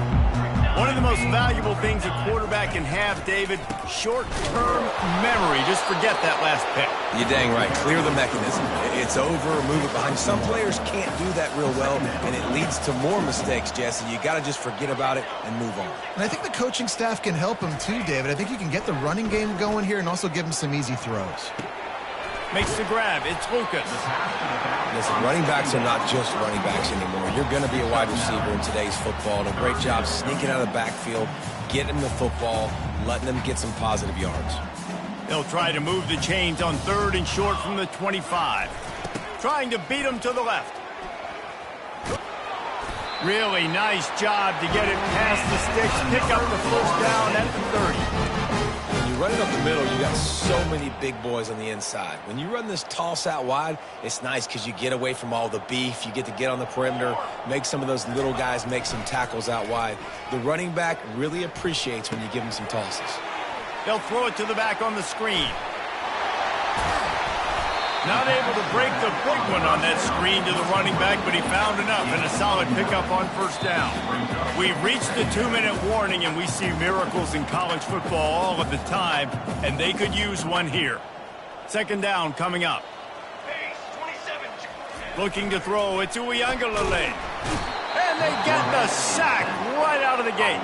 One of the most valuable things a quarterback can have, David, short-term memory. Just forget that last pick. You're dang right. Clear the mechanism. It's over, move it behind. Some players can't do that real well, and it leads to more mistakes, Jesse. You got to just forget about it and move on. And I think the coaching staff can help him too, David. I think you can get the running game going here and also give him some easy throws. Makes the grab. It's Lucas. Listen, running backs are not just running backs anymore. You're going to be a wide receiver in today's football. And a great job sneaking out of the backfield, getting the football, letting them get some positive yards. They'll try to move the chains on 3rd and short from the 25. Trying to beat them to the left. Really nice job to get it past the sticks, pick up the first down at the 30. When you run it up the middle, you got so many big boys on the inside. When you run this toss out wide, it's nice because you get away from all the beef. You get to get on the perimeter, make some of those little guys make some tackles out wide. The running back really appreciates when you give him some tosses. They'll throw it to the back on the screen. Not able to break the big one on that screen to the running back, but he found enough and a solid pickup on first down. We've reached the 2-minute warning, and we see miracles in college football all of the time, and they could use one here. 2nd down coming up. Looking to throw, it's Uiagalelei. And they get the sack right out of the gate.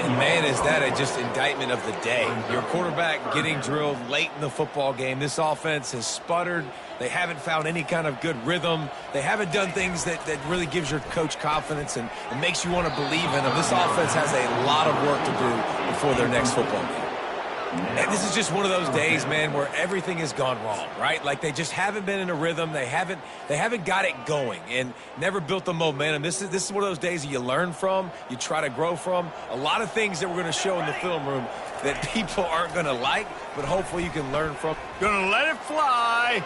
And man, is that just indictment of the day. Your quarterback getting drilled late in the football game. This offense has sputtered. They haven't found any kind of good rhythm. They haven't done things that really gives your coach confidence and makes you want to believe in them. This offense has a lot of work to do before their next football game. And this is just one of those days, man, where everything has gone wrong, right? Like they just haven't been in a rhythm. They haven't got it going and never built the momentum. This is one of those days that you learn from, you try to grow from. A lot of things that we're going to show in the film room that people aren't going to like, but hopefully you can learn from. Gonna let it fly.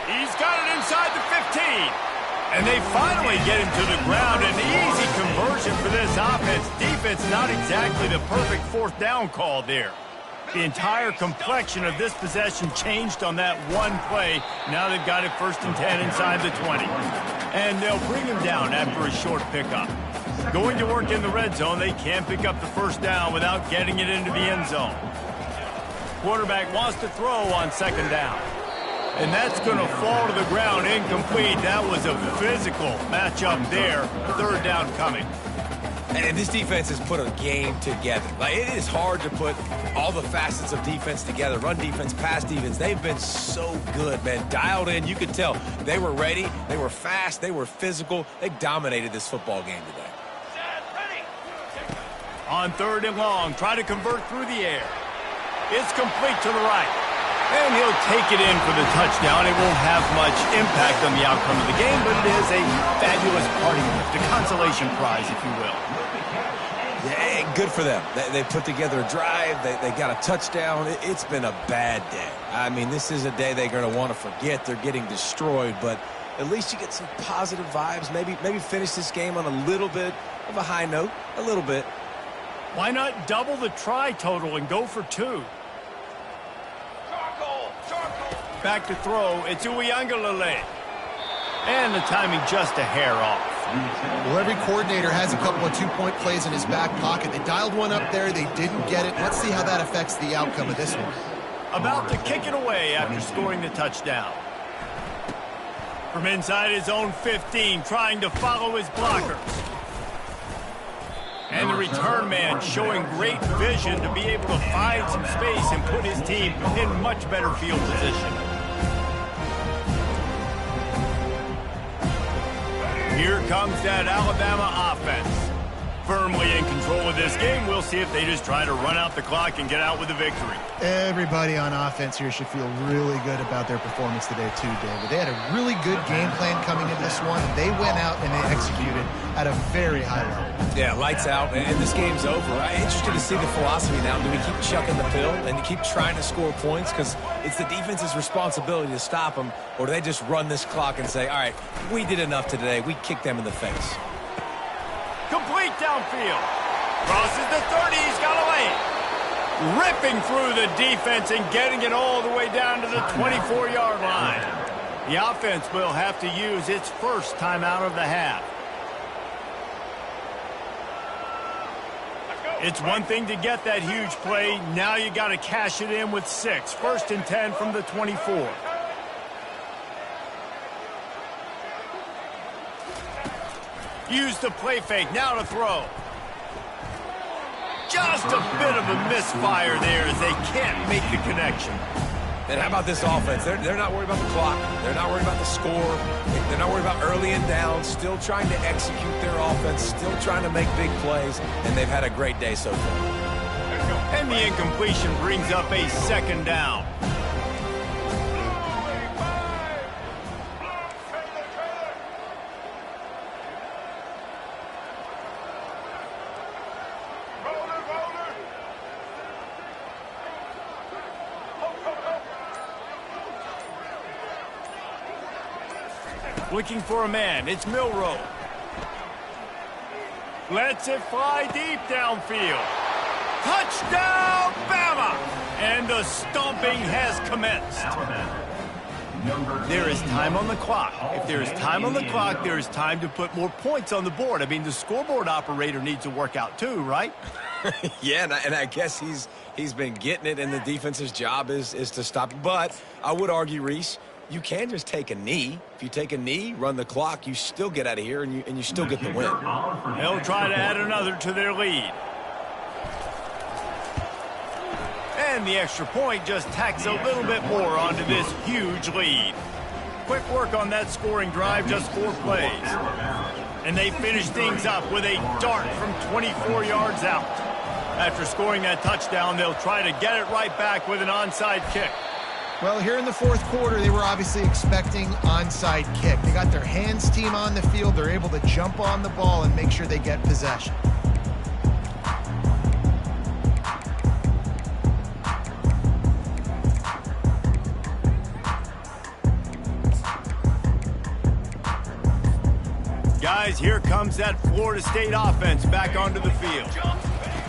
He's got it inside the 15. And they finally get him to the ground. An easy conversion for this offense. Defense, not exactly the perfect fourth down call there. The entire complexion of this possession changed on that one play. Now they've got it 1st and 10 inside the 20. And they'll bring him down after a short pickup. Going to work in the red zone, they can't pick up the 1st down without getting it into the end zone. Quarterback wants to throw on 2nd down. And that's going to fall to the ground, incomplete. That was a physical matchup there. 3rd down coming. And this defense has put a game together. Like, it is hard to put all the facets of defense together. Run defense, pass defense. They've been so good, man. Dialed in. You could tell they were ready. They were fast. They were physical. They dominated this football game today. On 3rd and long, try to convert through the air. It's complete to the right. And he'll take it in for the touchdown. It won't have much impact on the outcome of the game, but it is a fabulous parting gift, a consolation prize, if you will. Yeah, good for them. They put together a drive. They got a touchdown. It's been a bad day. I mean, this is a day they're going to want to forget. They're getting destroyed, but at least you get some positive vibes. Maybe finish this game on a little bit of a high note, a little bit. Why not double the try total and go for 2? Back to throw, it's Uiagalelei. And the timing just a hair off. Well, every coordinator has a couple of 2-point plays in his back pocket. They dialed one up there, they didn't get it. Let's see how that affects the outcome of this one. About to kick it away after scoring the touchdown. From inside his own 15, trying to follow his blockers. And the return man showing great vision to be able to find some space and put his team in much better field position. Here comes that Alabama offense. Firmly in control of this game. We'll see if they just try to run out the clock and get out with a victory. Everybody on offense here should feel really good about their performance today too, David. They had a really good game plan coming into this one. They went out and they executed at a very high level. Yeah, lights out, and this game's over. I'm interested to see the philosophy now. Do we keep chucking the pill and keep trying to score points? Because it's the defense's responsibility to stop them, or do they just run this clock and say, all right, we did enough today. We kicked them in the face. Complete downfield. Crosses the 30. He's got a lane. Ripping through the defense and getting it all the way down to the 24-yard line. The offense will have to use its first timeout of the half. It's one thing to get that huge play. Now you got to cash it in with 6. 1st and 10 from the 24. Use the play fake. Now to throw. Just a bit of a misfire there as they can't make the connection. And how about this offense? They're not worried about the clock. They're not worried about the score. They're not worried about early and down. Still trying to execute their offense. Still trying to make big plays. And they've had a great day so far. And the incompletion brings up a 2nd down. Looking for a man. It's Milroe. Lets it fly deep downfield. Touchdown, Bama! And the stomping has commenced. There is time on the clock. If there is time on the clock, there is time to put more points on the board. I mean, the scoreboard operator needs to work out too, right? Yeah, and I guess he's been getting it, and the defense's job is to stop. But I would argue, Reese, you can just take a knee. If you take a knee, run the clock, you still get out of here, and you still get the win. They'll try to add another to their lead. And the extra point just tacks a little bit more onto this huge lead. Quick work on that scoring drive, just 4 plays. And they finish things up with a dart from 24 yards out. After scoring that touchdown, they'll try to get it right back with an onside kick. Well, here in the fourth quarter, they were obviously expecting onside kick. They got their hands team on the field. They're able to jump on the ball and make sure they get possession. Guys, here comes that Florida State offense back onto the field.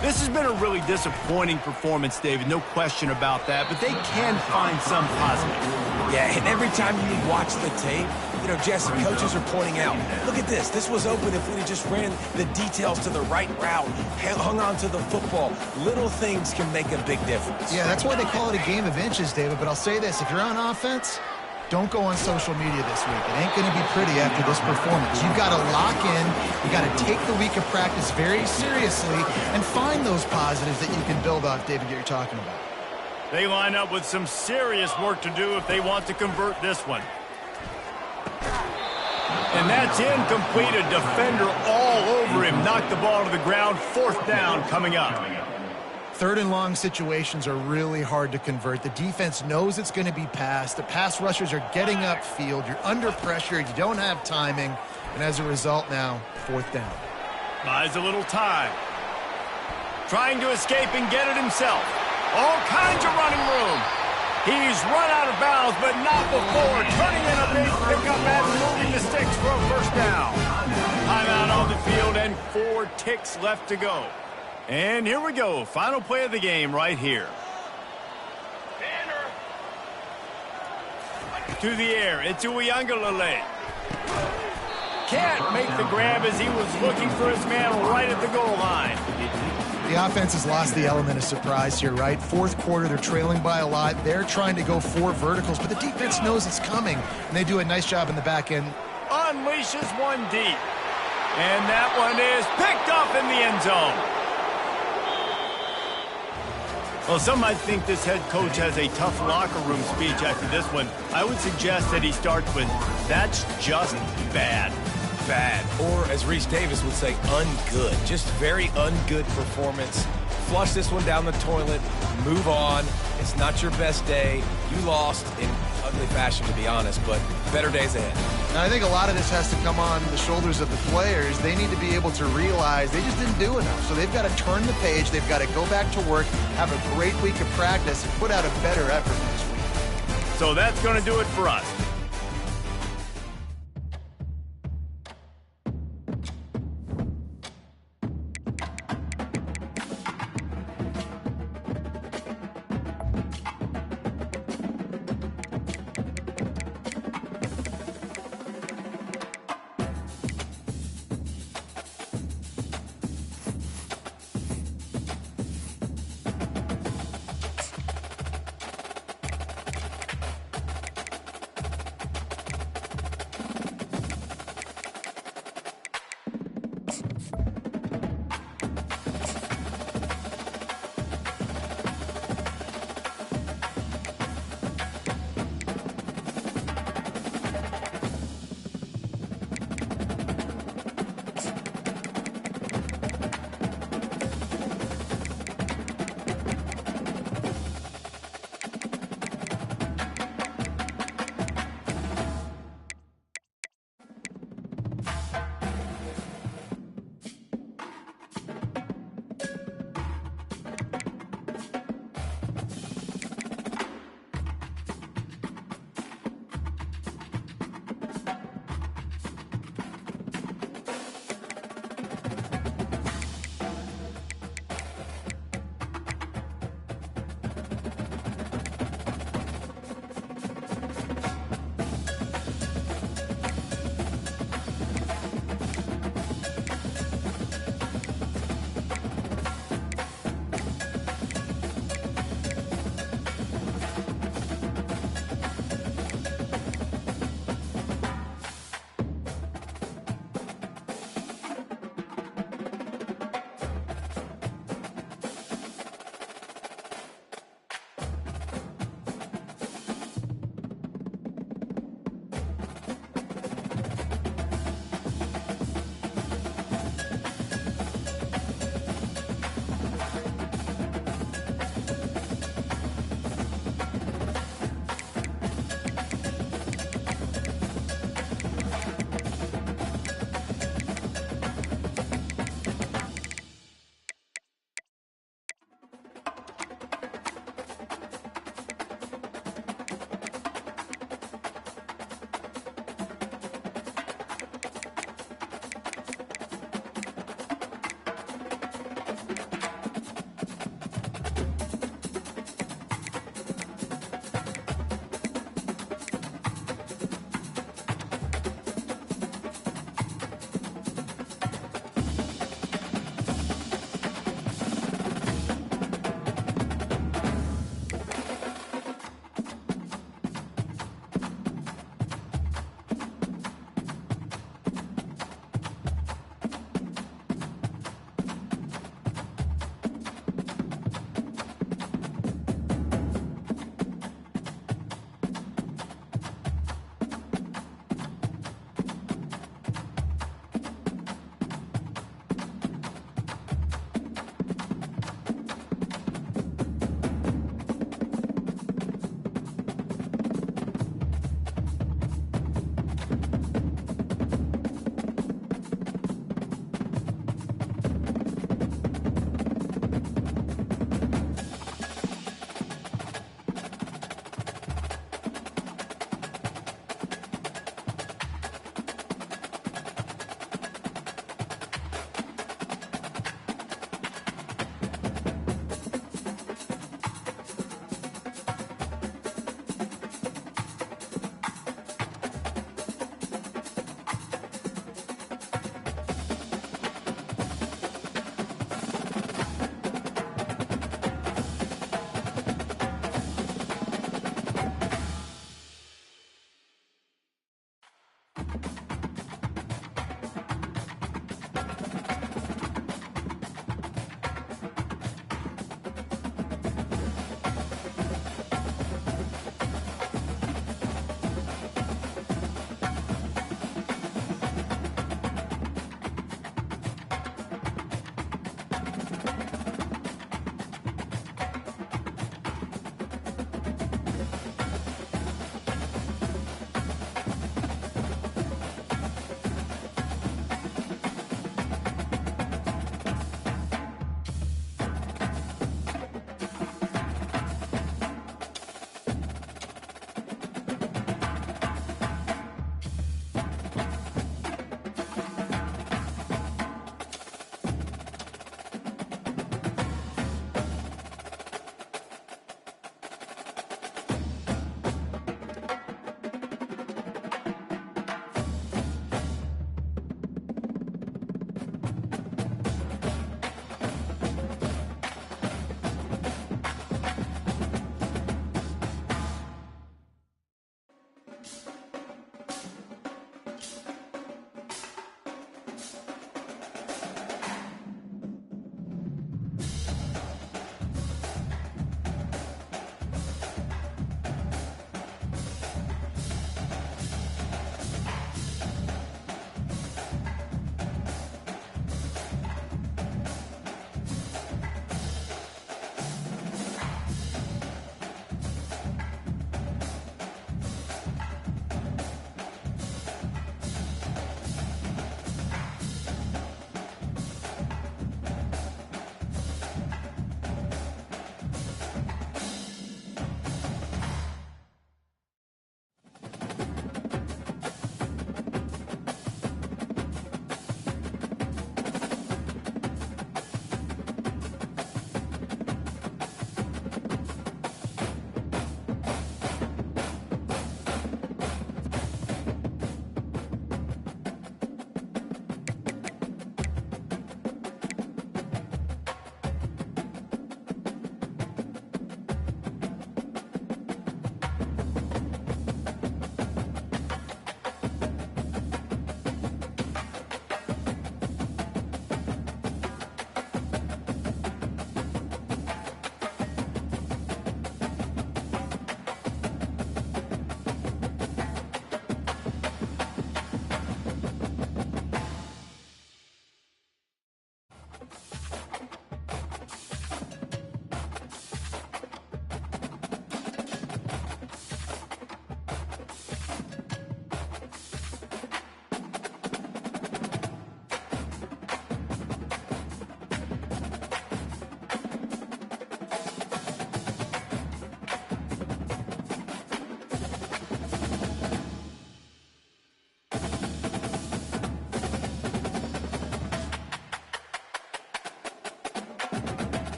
This has been a really disappointing performance, David, no question about that, but they can find some positive. Yeah, and every time you watch the tape, Jesse, coaches are pointing out, look at this. This was open if we just ran the details to the right route, hung on to the football. Little things can make a big difference. Yeah, that's why they call it a game of inches, David, but I'll say this. If you're on offense, don't go on social media this week. It ain't going to be pretty after this performance. You've got to lock in. You got to take the week of practice very seriously and find those positives that you can build off, David, that you're talking about. They line up with some serious work to do if they want to convert this one. And that's incomplete. A defender all over him. Knocked the ball to the ground. Fourth down coming up. Third and long situations are really hard to convert. The defense knows it's going to be passed. The pass rushers are getting upfield. You're under pressure. You don't have timing. And as a result now, fourth down. Buys a little time. Trying to escape and get it himself. All kinds of running room. He's run out of bounds, but not before. Turning in a big pickup and moving the sticks for a first down. Timeout on the field and 4 ticks left to go. And here we go. Final play of the game right here. To the air. It's Uiagalelei. Can't make the grab as he was looking for his man right at the goal line. The offense has lost the element of surprise here, right? Fourth quarter, they're trailing by a lot. They're trying to go 4 verticals, but the defense knows it's coming, and they do a nice job in the back end. Unleashes one deep. And that one is picked up in the end zone. Well, some might think this head coach has a tough locker room speech after this one. I would suggest that he starts with, that's just bad. Bad. Or, as Reese Davis would say, ungood. Just very ungood performance. Flush this one down the toilet. Move on. It's not your best day. You lost in ugly fashion, to be honest, but better days ahead. Now, I think a lot of this has to come on the shoulders of the players. They need to be able to realize they just didn't do enough. So they've got to turn the page. They've got to go back to work, have a great week of practice, and put out a better effort next week. So that's going to do it for us.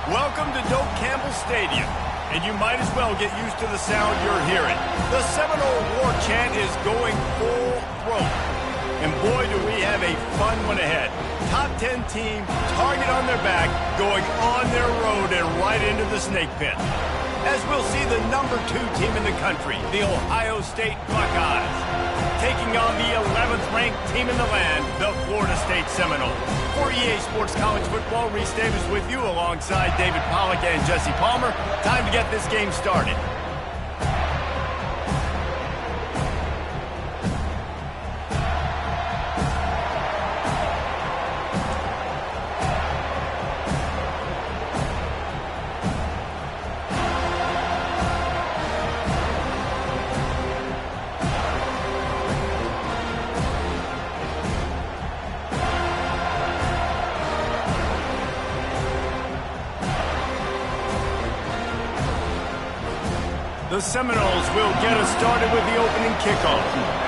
Welcome to Doak Campbell Stadium, and you might as well get used to the sound you're hearing. The Seminole War Chant is going full throat. And boy, do we have a fun one ahead. Top 10 team, target on their back, going on their road and right into the snake pit. As we'll see the number 2 team in the country, the Ohio State Buckeyes, taking on the 11th ranked team in the land, the Florida State Seminoles. For EA Sports College Football, Reese Davis with you alongside David Pollack and Jesse Palmer. Time to get this game started. The Seminoles will get us started with the opening kickoff.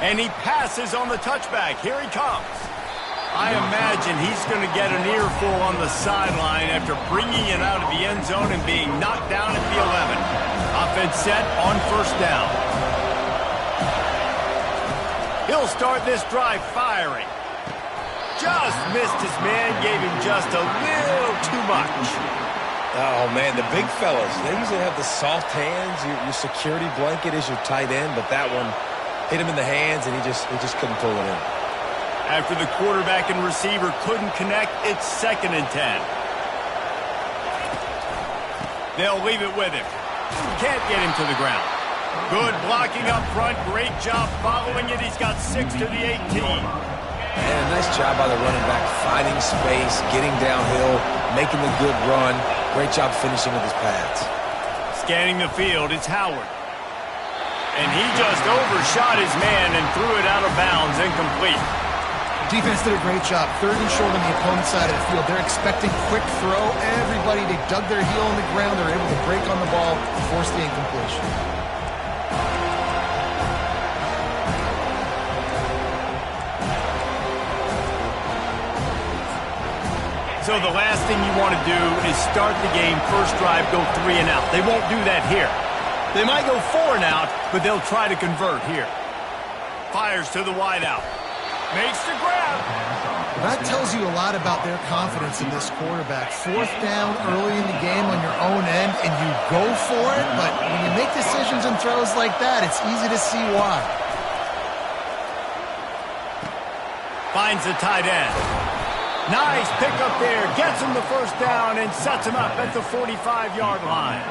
And he passes on the touchback. Here he comes. I imagine he's going to get an earful on the sideline after bringing it out of the end zone and being knocked down at the 11. Offense set on first down. He'll start this drive firing. Just missed his man, gave him just a little too much. Oh, man, the big fellas, they usually have the soft hands. Your security blanket is your tight end, but that one hit him in the hands, and he just couldn't pull it in. After the quarterback and receiver couldn't connect, it's 2nd and 10. They'll leave it with him. Can't get him to the ground. Good blocking up front. Great job following it. He's got 6 to the 18. And a nice job by the running back, finding space, getting downhill, making the good run. Great job finishing with his pads. Scanning the field, it's Howard. And he just overshot his man and threw it out of bounds, incomplete. Defense did a great job. 3rd and short on the opponent's side of the field. They're expecting quick throw. Everybody, they dug their heel on the ground. They're able to break on the ball, force the incompletion. So the last thing you want to do is start the game, first drive, go 3 and out. They won't do that here. They might go 4 and out, but they'll try to convert here. Fires to the wideout. Makes the grab. That tells you a lot about their confidence in this quarterback. 4th down early in the game on your own end, and you go for it, but when you make decisions and throws like that, it's easy to see why. Finds the tight end. Nice pickup there. Gets him the first down and sets him up at the 45-yard line.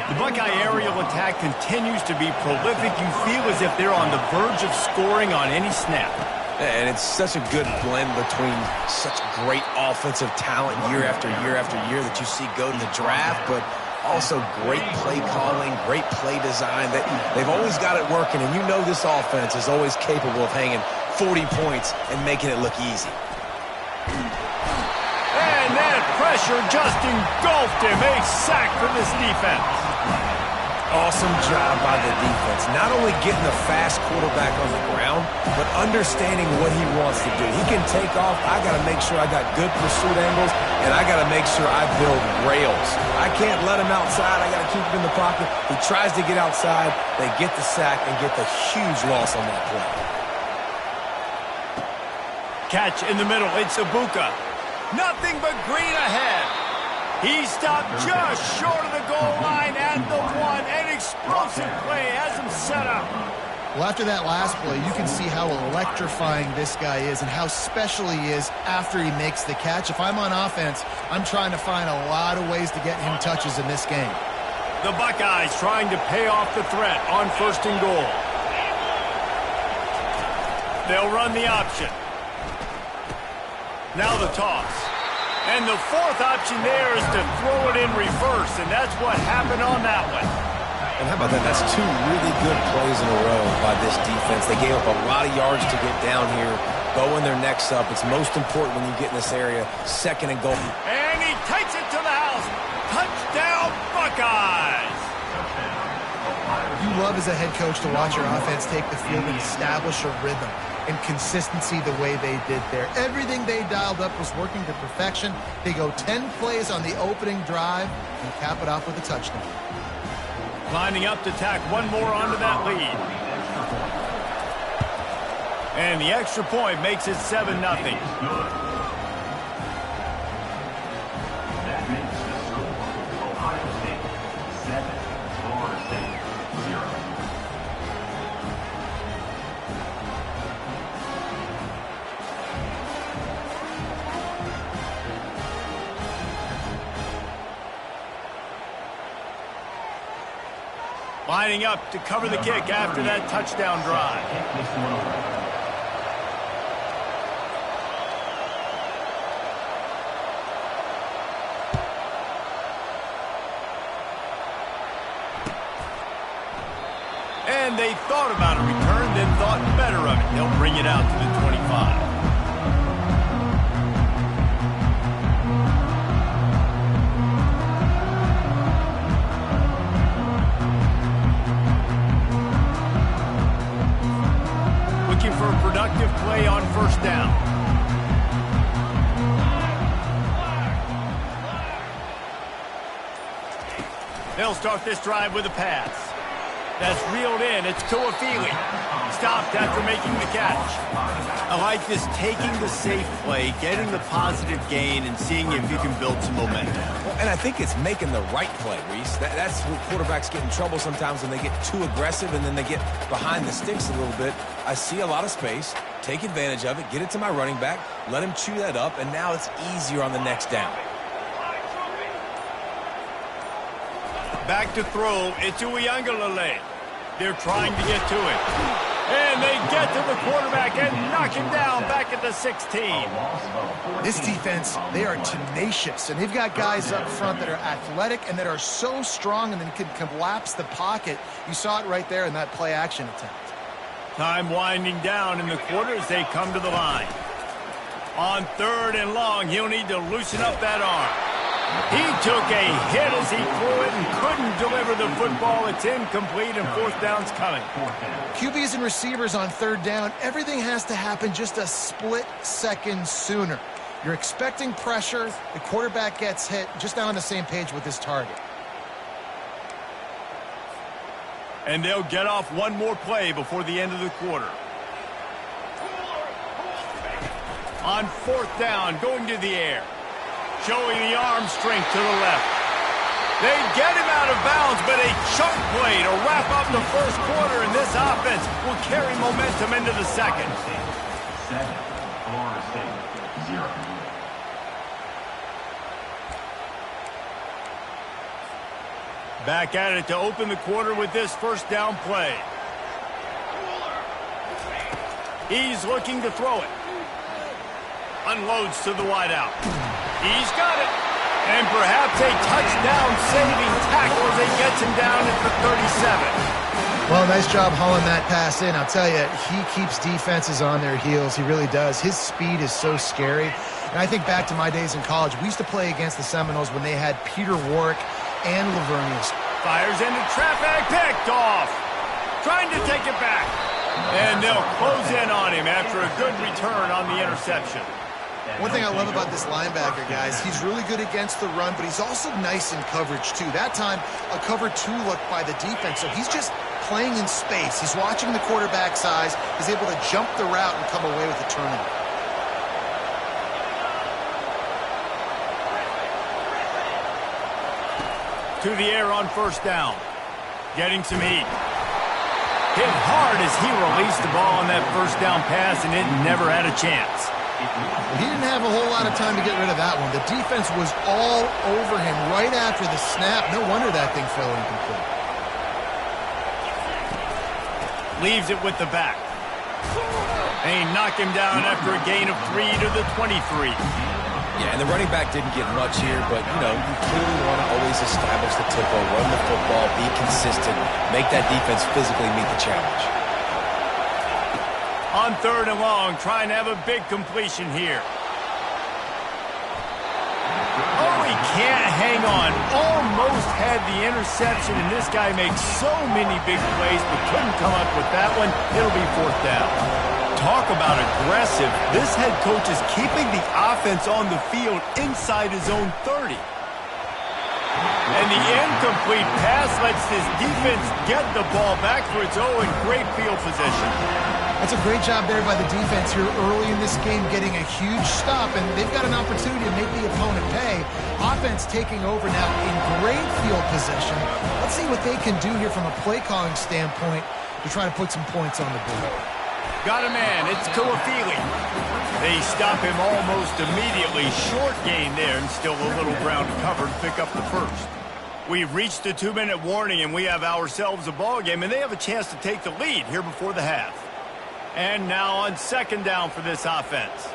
The Buckeye aerial attack continues to be prolific. You feel as if they're on the verge of scoring on any snap. And it's such a good blend between such great offensive talent year after year after year that you see go to the draft, but also great play calling, great play design. They've always got it working, and you know this offense is always capable of hanging 40 points and making it look easy. And that pressure just engulfed him. A sack for this defense. Awesome job by the defense. Not only getting the fast quarterback on the ground, but understanding what he wants to do. He can take off. I got to make sure I got good pursuit angles, and I got to make sure I build rails. I can't let him outside. I got to keep him in the pocket. He tries to get outside. They get the sack and get the huge loss on that play. Catch in the middle. It's Ibuka. Nothing but green ahead. He stopped just short of the goal line at the 1. An explosive play has him set up. Well, after that last play, you can see how electrifying this guy is and how special he is after he makes the catch. If I'm on offense, I'm trying to find a lot of ways to get him touches in this game. The Buckeyes trying to pay off the threat on 1st and goal. They'll run the option. Now the toss. And the 4th option there is to throw it in reverse, and that's what happened on that one. And how about that? That's two really good plays in a row by this defense. They gave up a lot of yards to get down here, going their necks up. It's most important when you get in this area. Second and goal. And he takes it to the house. Touchdown, Buckeyes! You love as a head coach to watch your offense take the field and establish a rhythm and consistency the way they did there. Everything they dialed up was working to perfection. They go 10 plays on the opening drive and cap it off with a touchdown. Lining up to tack one more onto that lead. And the extra point makes it 7-0. That makes the score Ohio State 7, Florida State 0. Lining up to cover the kick after that touchdown drive. And they thought about a return, then thought better of it. They'll bring it out to the 25. For a productive play on first down. They'll start this drive with a pass. That's reeled in. It's Tuafili. Stopped after making the catch. I like this, taking the safe play, getting the positive gain, and seeing if you can build some momentum. Well, and I think it's making the right play, Reese. That's where quarterbacks get in trouble sometimes when they get too aggressive and then they get behind the sticks a little bit. I see a lot of space. Take advantage of it. Get it to my running back. Let him chew that up, and now it's easier on the next down. Back to throw. It's Uiagalelei. They're trying to get to it. And they get to the quarterback and knock him down back at the 16. This defense, they are tenacious, and they've got guys up front that are athletic and that are so strong and then can collapse the pocket. You saw it right there in that play-action attempt. Time winding down in the quarter as they come to the line. On 3rd and long, he'll need to loosen up that arm. He took a hit as he threw it and couldn't deliver the football. It's incomplete, and 4th down's coming. QBs and receivers on 3rd down, everything has to happen just a split second sooner. You're expecting pressure, the quarterback gets hit, just not on the same page with his target. And they'll get off one more play before the end of the quarter. On 4th down, going to the air. Showing the arm strength to the left. They get him out of bounds, but a chunk play to wrap up the first quarter, and this offense will carry momentum into the second. 7, Florida State 0. Back at it to open the quarter with this first down play. He's looking to throw it. Unloads to the wideout. He's got it. And perhaps a touchdown-saving tackle as he gets him down at the 37. Well, nice job hauling that pass in. I'll tell you, he keeps defenses on their heels. He really does. His speed is so scary. And I think back to my days in college. We used to play against the Seminoles when they had Peter Warrick and Lavernius. Fires into traffic, picked off. Trying to take it back. And they'll close in on him after a good return on the interception. One thing I love about this linebacker, guys, he's really good against the run, but he's also nice in coverage, too. That time, a cover 2 look by the defense, so he's just playing in space. He's watching the quarterback's eyes. He's able to jump the route and come away with a turnover. To the air on first down. Getting some heat. Hit hard as he released the ball on that first down pass, and it never had a chance. He didn't have a whole lot of time to get rid of that one. The defense was all over him right after the snap. No wonder that thing fell incomplete. Leaves it with the back. And he knocked him down after a gain of 3 to the 23. Yeah, and the running back didn't get much here, but, you know, you clearly want to always establish the tempo, run the football, be consistent, make that defense physically meet the challenge. On 3rd and long, trying to have a big completion here. Oh, he can't hang on. Almost had the interception, and this guy makes so many big plays, but couldn't come up with that one. It'll be 4th down. Talk about aggressive. This head coach is keeping the offense on the field inside his own 30. And the incomplete pass lets this defense get the ball back for its own. Great field position. That's a great job there by the defense here early in this game, getting a huge stop, and they've got an opportunity to make the opponent pay. Offense taking over now in great field position. Let's see what they can do here from a play calling standpoint to try to put some points on the board. Got a man. It's Kouafili. They stop him almost immediately. Short gain there, and still a little ground to cover to pick up the first. We've reached the 2-minute warning, and we have ourselves a ball game, and they have a chance to take the lead here before the half. And now on 2nd down for this offense.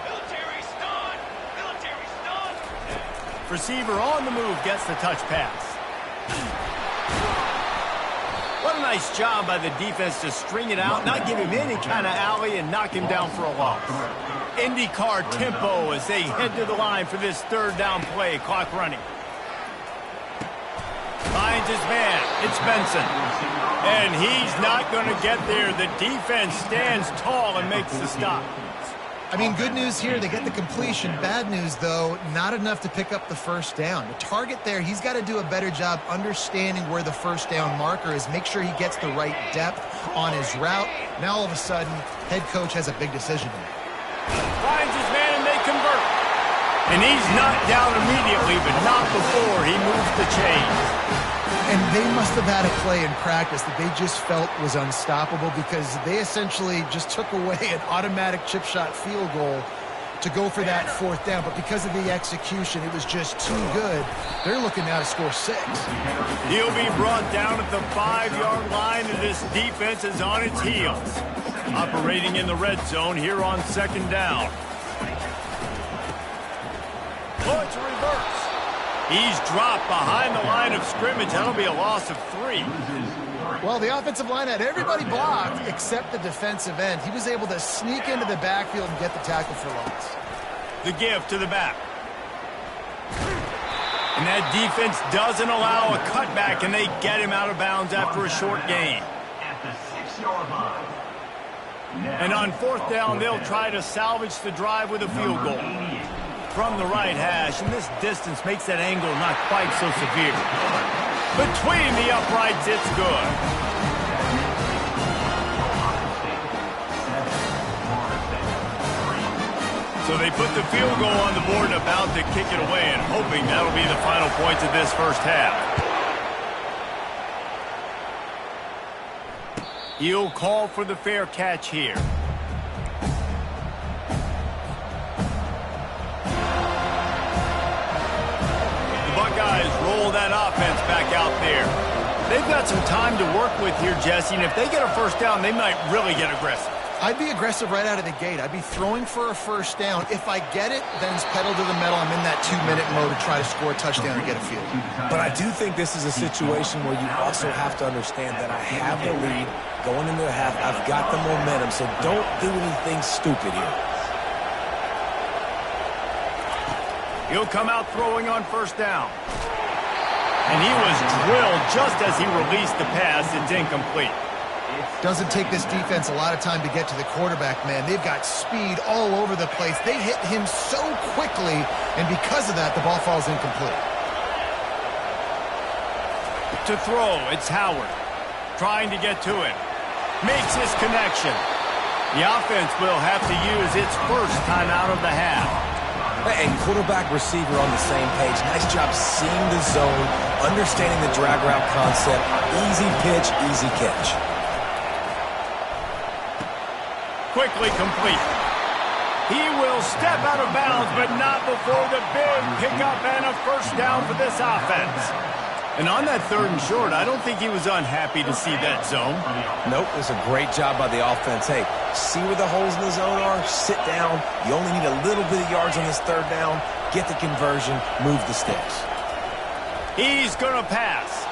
Military stun! Military stun! Receiver on the move gets the touch pass. What a nice job by the defense to string it out, not give him any kind of alley, and knock him down for a loss. IndyCar tempo as they head to the line for this 3rd down play. Clock running. Finds his man. It's Benson. And he's not going to get there. The defense stands tall and makes the stop. I mean, good news here, they get the completion. Bad news, though, not enough to pick up the 1st down. The target there, he's got to do a better job understanding where the 1st down marker is, make sure he gets the right depth on his route. Now, all of a sudden, head coach has a big decision to make. Finds his man, and they convert. And he's knocked down immediately, but not before he moves the chains. And they must have had a play in practice that they just felt was unstoppable, because they essentially just took away an automatic chip shot field goal to go for that 4th down. But because of the execution, it was just too good. They're looking now to score 6. He'll be brought down at the 5-yard line, and this defense is on its heels. Operating in the red zone here on 2nd down. Oh, it's a reverse. He's dropped behind the line of scrimmage. That'll be a loss of 3. Well, the offensive line had everybody blocked except the defensive end. He was able to sneak into the backfield and get the tackle for loss. The give to the back. And that defense doesn't allow a cutback, and they get him out of bounds after a short gain. At the 6-yard line. And on 4th down, they'll try to salvage the drive with a field goal. From the right hash, and this distance makes that angle not quite so severe. Between the uprights, it's good. So they put the field goal on the board and about to kick it away, and hoping that'll be the final points of this 1st half. He'll call for the fair catch here. Buckeyes roll that offense back out there. They've got some time to work with here, Jesse, and if they get a 1st down, they might really get aggressive. I'd be aggressive right out of the gate. I'd be throwing for a 1st down. If I get it, then it's pedal to the metal. I'm in that 2-minute mode to try to score a touchdown or get a field. But I do think this is a situation where you also have to understand that I have the lead going into the half. I've got the momentum, so don't do anything stupid here. He'll come out throwing on 1st down. And he was drilled just as he released the pass. It's incomplete. Doesn't take this defense a lot of time to get to the quarterback, man. They've got speed all over the place. They hit him so quickly, and because of that, the ball falls incomplete. To throw, it's Howard. Trying to get to him. Makes his connection. The offense will have to use its 1st time out of the half. And quarterback receiver on the same page. Nice job seeing the zone, understanding the drag route concept. Easy pitch, easy catch. Quickly complete. He will step out of bounds, but not before the big pickup and a 1st down for this offense. And on that 3rd and short, I don't think he was unhappy to see that zone. Nope, it was a great job by the offense. Hey, see where the holes in the zone are, sit down. You only need a little bit of yards on this 3rd down. Get the conversion, move the sticks. He's going to pass.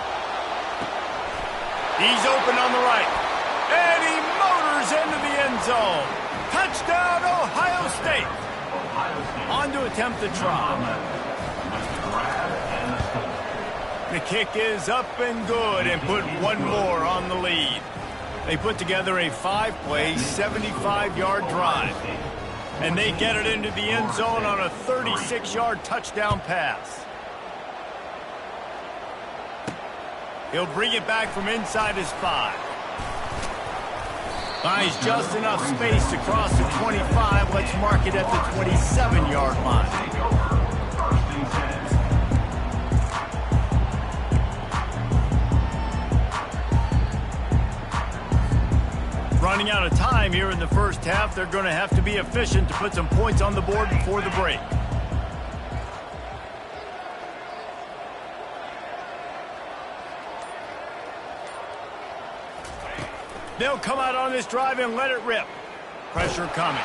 He's open on the right. And he motors into the end zone. Touchdown, Ohio State. On to attempt the try. The kick is up and good and put one more on the lead. They put together a 5-play, 75-yard drive. And they get it into the end zone on a 36-yard touchdown pass. He'll bring it back from inside his 5. Finds just enough space to cross the 25. Let's mark it at the 27-yard line. Running out of time here in the first half. They're going to have to be efficient to put some points on the board before the break. They'll come out on this drive and let it rip. Pressure coming.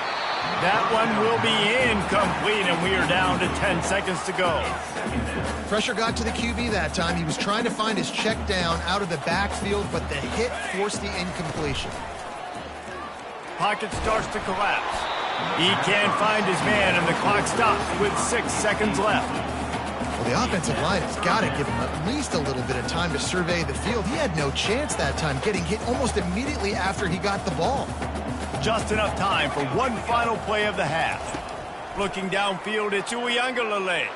That one will be incomplete, and we are down to 10 seconds to go. Pressure got to the QB that time. He was trying to find his check down out of the backfield, but the hit forced the incompletion. Pocket starts to collapse. He can't find his man, and the clock stops with 6 seconds left. Well, the offensive line has got to give him at least a little bit of time to survey the field. He had no chance that time, getting hit almost immediately after he got the ball. Just enough time for one final play of the half. Looking downfield, it's Uiagalelei.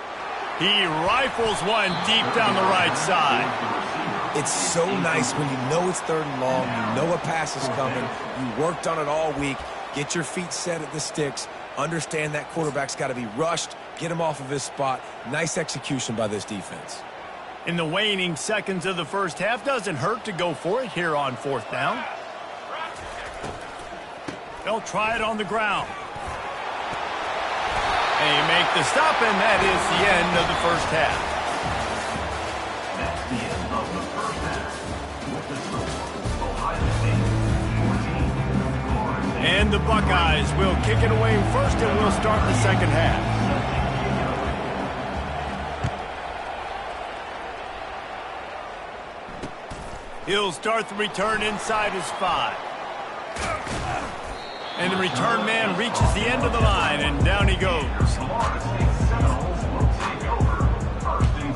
He rifles one deep down the right side. It's so nice when you know it's 3rd and long, you know a pass is coming, you worked on it all week, get your feet set at the sticks, understand that quarterback's got to be rushed, get him off of his spot. Nice execution by this defense. In the waning seconds of the first half, doesn't hurt to go for it here on 4th down. They'll try it on the ground. They make the stop, and that is the end of the first half. That's the end of the first half. With the score, Ohio State 14, Florida State. And the Buckeyes will kick it away first, and we'll start the second half. He'll start the return inside his 5. And the return man reaches the end of the line, and down he goes. Florida State Seminoles will take over 1st and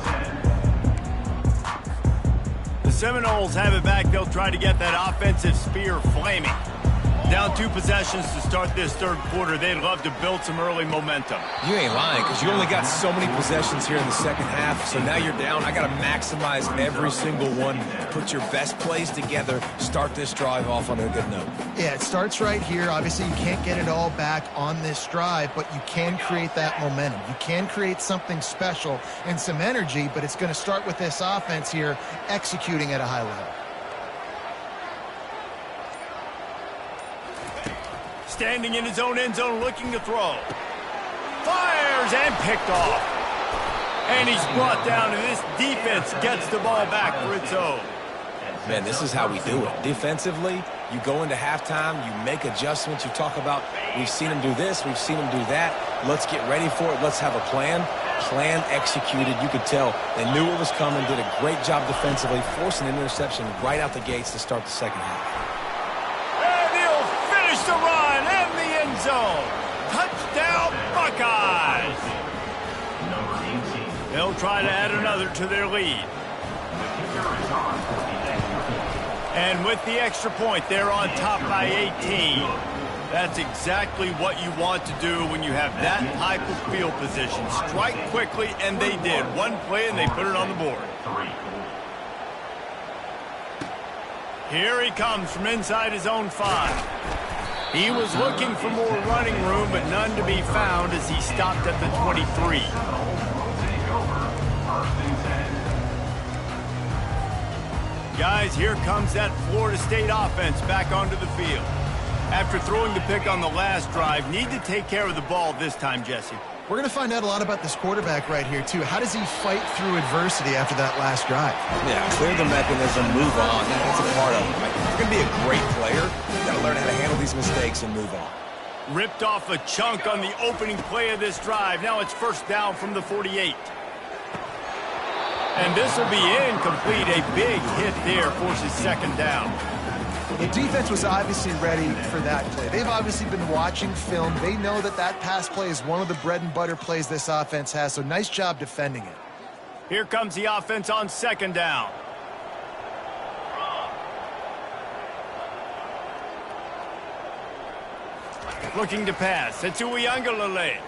10. The Seminoles have it back. They'll try to get that offensive spear flaming. Down 2 possessions to start this 3rd quarter. They'd love to build some early momentum. You ain't lying, because you only got so many possessions here in the second half, so now you're down. I got to maximize every single one. Put your best plays together. Start this drive off on a good note. Yeah, it starts right here. Obviously, you can't get it all back on this drive, but you can create that momentum. You can create something special and some energy, but it's going to start with this offense here executing at a high level. Standing in his own end zone looking to throw. Fires and picked off. And he's brought down, and this defense gets the ball back for its own. Man, this is how we do it. Defensively, you go into halftime, you make adjustments. You talk about, we've seen them do this, we've seen them do that. Let's get ready for it. Let's have a plan. Plan executed. You could tell they knew it was coming, did a great job defensively, forcing an interception right out the gates to start the second half. And he'll finish the run in the end zone. Touchdown, Buckeyes. Number 18. They'll try to add another to their lead. And with the extra point, they're on top by 18. That's exactly what you want to do when you have that type of field position. Strike quickly, and they did. One play, and they put it on the board. Here he comes from inside his own 5. He was looking for more running room, but none to be found as he stopped at the 23. Guys, here comes that Florida State offense back onto the field. After throwing the pick on the last drive, need to take care of the ball this time, Jesse. We're going to find out a lot about this quarterback right here, too. How does he fight through adversity after that last drive? Yeah, clear the mechanism, move on. That's a part of it. Right? If you're going to be a great player, you got to learn how to handle these mistakes and move on. Ripped off a chunk on the opening play of this drive. Now it's first down from the 48. And this will be incomplete. A big hit there forces second down. The defense was obviously ready for that play. They've obviously been watching film. They know that that pass play is one of the bread and butter plays this offense has, so nice job defending it. Here comes the offense on second down. Looking to pass. It's Uiagalelei.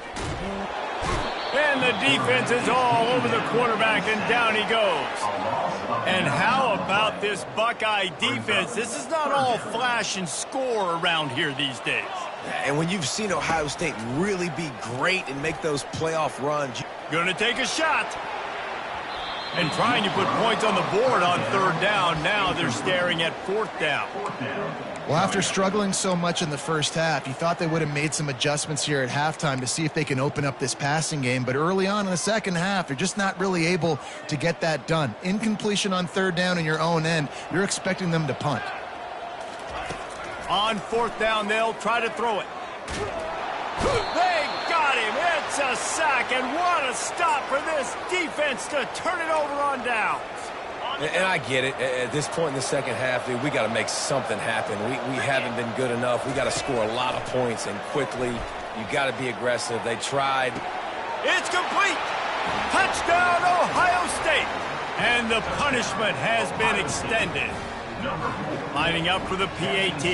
And the defense is all over the quarterback, and down he goes. And how about this Buckeye defense? This is not all flash and score around here these days. And when you've seen Ohio State really be great and make those playoff runs. Gonna take a shot. And trying to put points on the board on third down. Now they're staring at fourth down. Well, after struggling so much in the first half, you thought they would have made some adjustments here at halftime to see if they can open up this passing game. But early on in the second half, they're just not really able to get that done. Incompletion on third down in your own end, you're expecting them to punt. On fourth down, they'll try to throw it. They got him. It's a sack, and what a stop for this defense to turn it over on downs. And I get it. At this point in the second half, dude, we got to make something happen. We haven't been good enough. We got to score a lot of points, and quickly. You got to be aggressive. They tried. It's complete. Touchdown, Ohio State. And the punishment has been extended. Lining up for the PAT.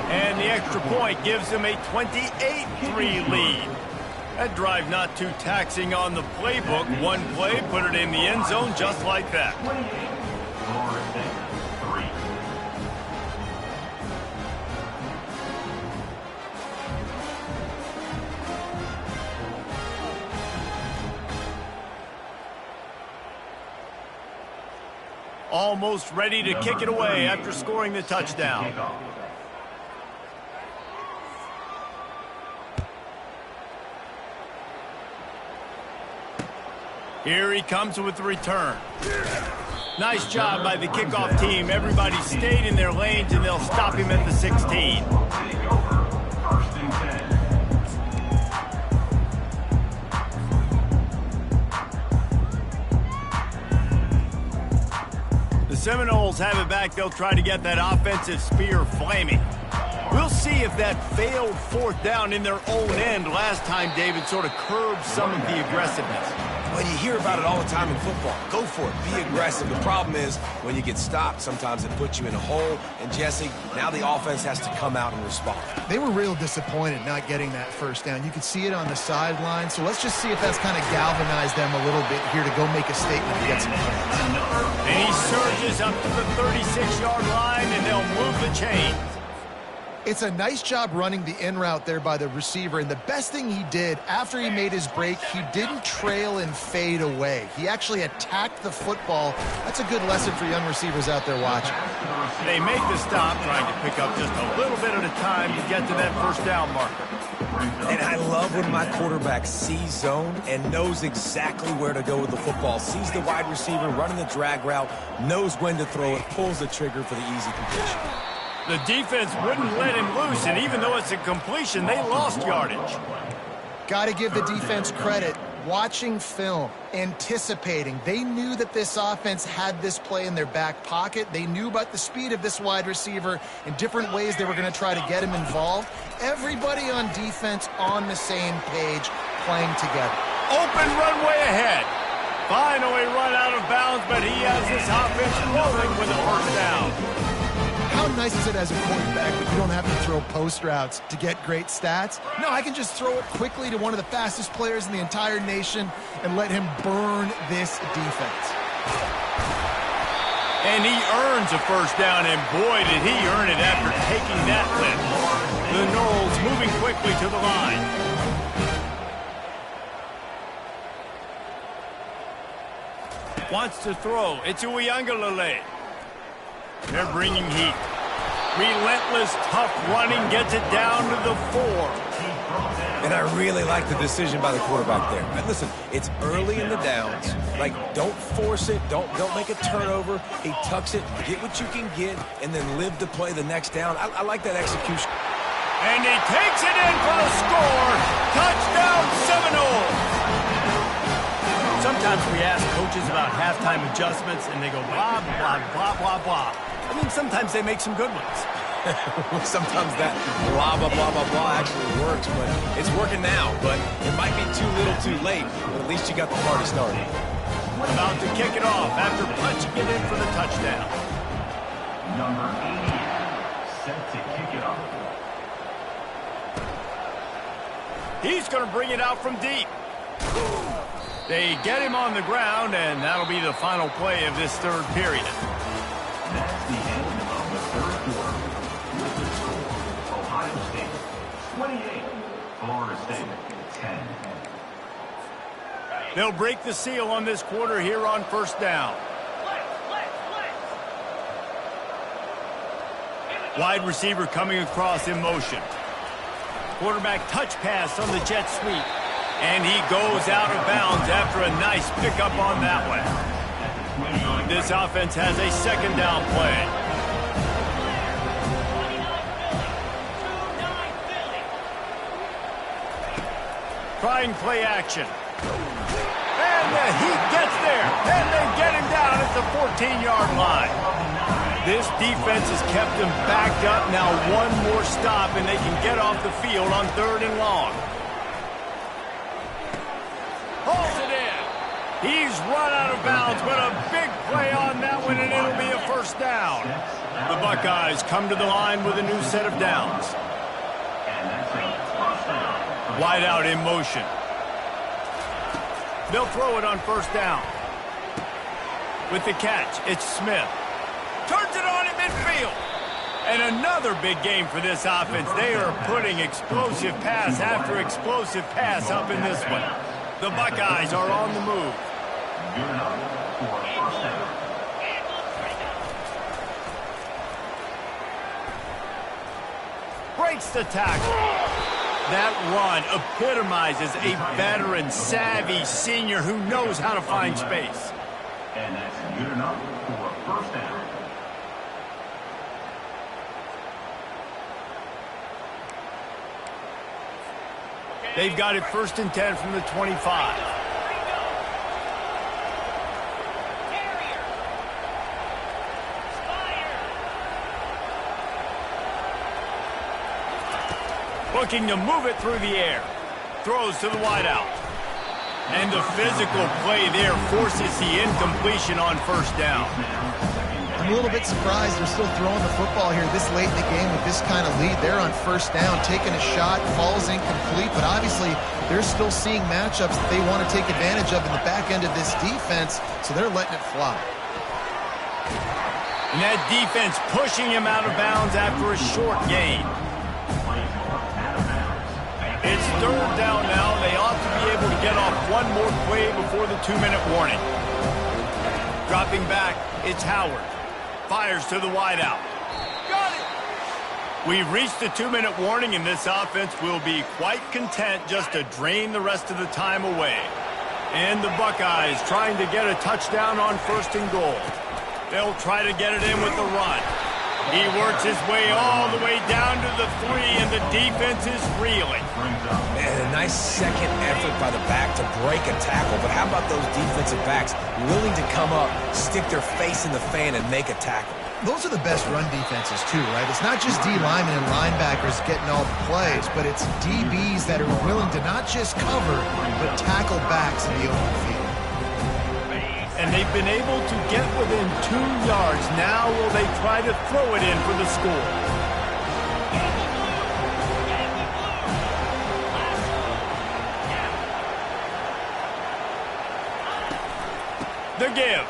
And the extra point gives them a 28-3 lead. That drive not too taxing on the playbook. One play, put it in the end zone just like that. Almost ready to kick it away after scoring the touchdown. Here he comes with the return. Nice job by the kickoff team. Everybody stayed in their lanes, and they'll stop him at the 16. The Seminoles have it back. They'll try to get that offensive spear flaming. We'll see if that failed fourth down in their own end last time, David, sort of curbed some of the aggressiveness. Well, you hear about it all the time in football. Go for it. Be aggressive. The problem is when you get stopped, sometimes it puts you in a hole. And, Jesse, now the offense has to come out and respond. They were real disappointed not getting that first down. You could see it on the sideline. So let's just see if that's kind of galvanized them a little bit here to go make a statement to get some points. And he surges up to the 36-yard line, and they'll move the chains. It's a nice job running the in route there by the receiver, and the best thing he did after he made his break, he didn't trail and fade away. He actually attacked the football. That's a good lesson for young receivers out there watching. They make the stop, trying to pick up just a little bit at a time to get to that first down marker. And I love when my quarterback sees zone and knows exactly where to go with the football. Sees the wide receiver running the drag route, knows when to throw it, pulls the trigger for the easy completion. The defense wouldn't let him loose, and even though it's a completion, they lost yardage. Got to give the defense credit. Watching film, anticipating. They knew that this offense had this play in their back pocket. They knew about the speed of this wide receiver and different ways they were going to try to get him involved. Everybody on defense on the same page, playing together. Open runway ahead. Finally run out of bounds, but he has this offense rolling with a first down. How nice is it as a quarterback that you don't have to throw post routes to get great stats? No, I can just throw it quickly to one of the fastest players in the entire nation and let him burn this defense. And he earns a first down, and boy, did he earn it after taking that lift. The Noles moving quickly to the line. Wants to throw. It's Uiagalelei. They're bringing heat. Relentless, tough running gets it down to the 4. And I really like the decision by the quarterback there. And listen, it's early in the downs. Like, don't force it. Don't make a turnover. He tucks it, get what you can get, and then live to play the next down. I like that execution. And he takes it in for the score. Touchdown, Seminoles. Sometimes we ask coaches about halftime adjustments, and they go blah, blah, blah, blah, blah. I mean, sometimes they make some good ones. Sometimes that blah, blah, blah, blah, blah actually works, but it's working now. But it might be too little too late, but at least you got the party started. About to kick it off after punching it in for the touchdown. Number 80, set to kick it off. He's going to bring it out from deep. They get him on the ground, and that'll be the final play of this third period. That's the end of the third quarter. With the score, Ohio State 28, Florida State 10. They'll break the seal on this quarter here on first down. Wide receiver coming across in motion. Quarterback touch pass on the jet sweep. And he goes out of bounds after a nice pickup on that one. This offense has a second down play. Trying play action. And he gets there. And they get him down at the 14-yard line. This defense has kept them backed up. Now one more stop, and they can get off the field on 3rd and long. Pulls it in. He's run out of bounds, but a big play on that one, and it'll be a first down. The Buckeyes come to the line with a new set of downs. Wide out in motion. They'll throw it on first down. With the catch, it's Smith. Turns it on in midfield. And another big game for this offense. They are putting explosive pass after explosive pass up in this one. The Buckeyes are on the move. Breaks the tackle. That run epitomizes a veteran, savvy senior who knows how to find space. And that's good enough for a first down. They've got it 1st and 10 from the 25. Looking to move it through the air. Throws to the wideout. And the physical play there forces the incompletion on first down. I'm a little bit surprised they're still throwing the football here this late in the game with this kind of lead. They're on first down, taking a shot, falls incomplete, but obviously they're still seeing matchups that they want to take advantage of in the back end of this defense, so they're letting it fly. And that defense pushing him out of bounds after a short gain. It's 3rd down now. They ought to be able to get off one more play before the 2-minute warning. Dropping back, it's Howard. Fires to the wideout. Got it! We've reached the 2-minute warning, and this offense will be quite content just to drain the rest of the time away. And the Buckeyes trying to get a touchdown on 1st and goal. They'll try to get it in with the run. He works his way all the way down to the 3, and the defense is reeling. And a nice second effort by the back to break a tackle. But how about those defensive backs willing to come up, stick their face in the fan, and make a tackle? Those are the best run defenses too, right? It's not just D linemen and linebackers getting all the plays, but it's DBs that are willing to not just cover, but tackle backs in the open field. And they've been able to get within 2 yards. Now will they try to throw it in for the score? The give.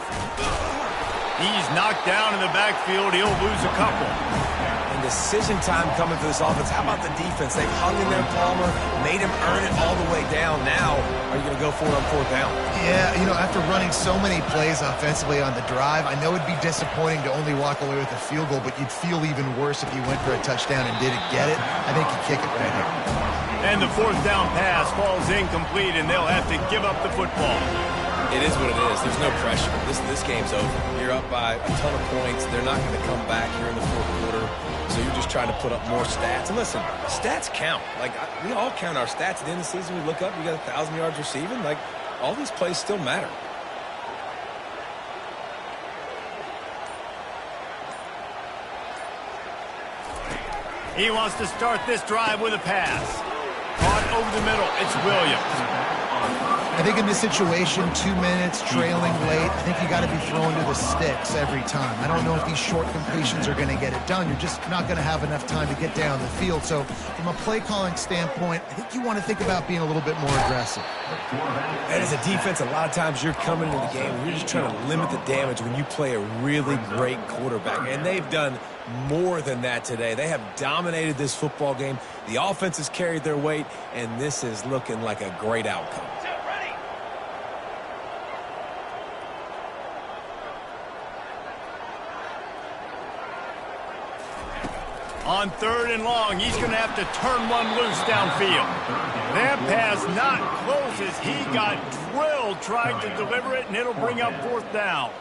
He's knocked down in the backfield. He'll lose a couple. And decision time coming for this offense. How about the defense? They've hung in there, Palmer, made him earn it all the way down. Now, are you going to go for it on 4th down? Yeah, you know, after running so many plays offensively on the drive, I know it'd be disappointing to only walk away with a field goal, but you'd feel even worse if you went for a touchdown and didn't get it. I think you kick it right here. And the 4th down pass falls incomplete, and they'll have to give up the football. It is what it is. There's no pressure. This game's over. You're up by a ton of points. They're not going to come back here in the 4th quarter. So you're just trying to put up more stats. And listen, stats count. Like, we all count our stats. At the end of the season, we look up, we got 1,000 yards receiving. Like, all these plays still matter. He wants to start this drive with a pass. Caught over the middle. It's Williams. I think in this situation, 2 minutes, trailing late, I think you got to be throwing to the sticks every time. I don't know if these short completions are going to get it done. You're just not going to have enough time to get down the field. So from a play calling standpoint, I think you want to think about being a little bit more aggressive. And as a defense, a lot of times you're coming into the game and you're just trying to limit the damage when you play a really great quarterback. And they've done more than that today. They have dominated this football game. The offense has carried their weight, and this is looking like a great outcome. On 3rd and long, he's going to have to turn one loose downfield. That pass not close as he got drilled trying to deliver it, and it'll bring up 4th down.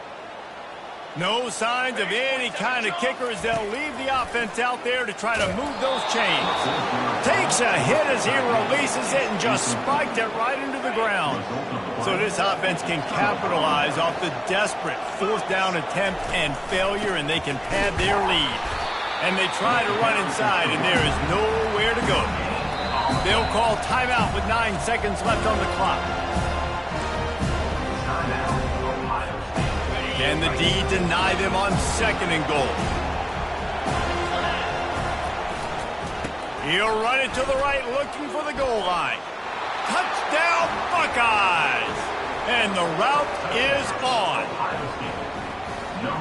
No signs of any kind of kicker as they'll leave the offense out there to try to move those chains. Takes a hit as he releases it and just spiked it right into the ground. So this offense can capitalize off the desperate 4th down attempt and failure, and they can pad their lead. And they try to run inside, and there is nowhere to go. They'll call timeout with 9 seconds left on the clock. Can the D deny them on 2nd and goal? He'll run it to the right, looking for the goal line. Touchdown, Buckeyes! And the route is on.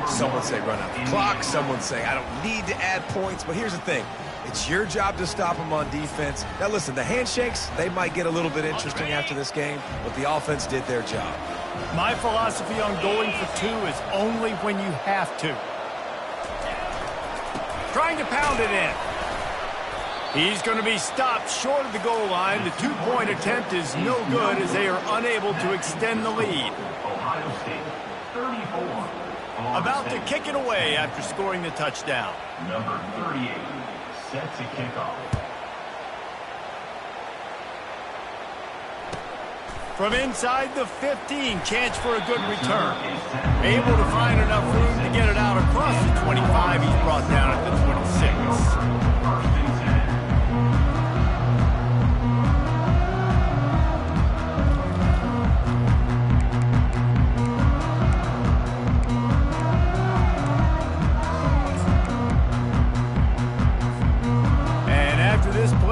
Someone say run out the clock. Someone say I don't need to add points. But here's the thing. It's your job to stop them on defense. Now, listen, the handshakes, they might get a little bit interesting after this game, but the offense did their job. My philosophy on going for 2 is only when you have to. Trying to pound it in. He's going to be stopped short of the goal line. The 2-point attempt is no good as they are unable to extend the lead. Ohio State, 34. About to kick it away after scoring the touchdown. Number 38, set to kick off. From inside the 15, chance for a good return. Able to find enough room to get it out across the 25. He's brought down at the 26.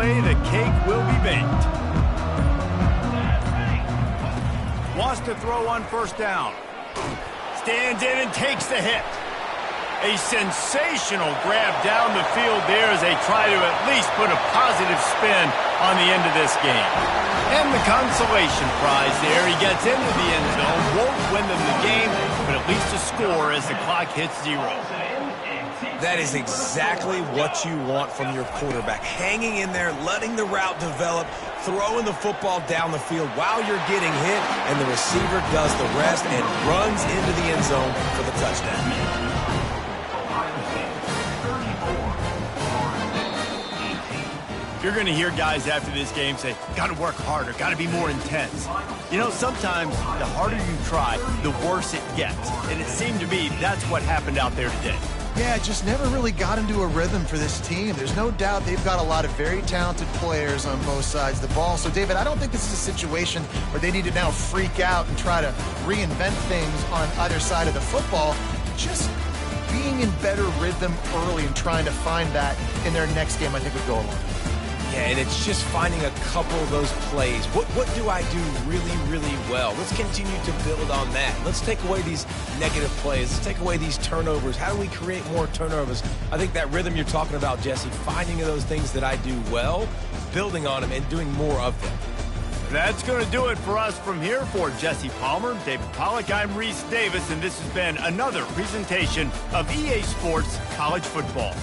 The cake will be baked. Wants to throw on 1st down. Stands in and takes the hit. A sensational grab down the field there as they try to at least put a positive spin on the end of this game. And the consolation prize there. He gets into the end zone. Won't win them the game, but at least a score as the clock hits 0. That is exactly what you want from your quarterback. Hanging in there, letting the route develop, throwing the football down the field while you're getting hit, and the receiver does the rest and runs into the end zone for the touchdown. You're going to hear guys after this game say, got to work harder, got to be more intense. You know, sometimes the harder you try, the worse it gets. And it seemed to me that's what happened out there today. Yeah, just never really got into a rhythm for this team. There's no doubt they've got a lot of very talented players on both sides of the ball. So, David, I don't think this is a situation where they need to now freak out and try to reinvent things on either side of the football. Just being in better rhythm early and trying to find that in their next game, I think, would go a long way. Yeah, and it's just finding a couple of those plays. What do I do really, really well? Let's continue to build on that. Let's take away these negative plays. Let's take away these turnovers. How do we create more turnovers? I think that rhythm you're talking about, Jesse, finding those things that I do well, building on them, and doing more of them. That's going to do it for us from here. For Jesse Palmer, David Pollack, I'm Reese Davis, and this has been another presentation of EA Sports College Football.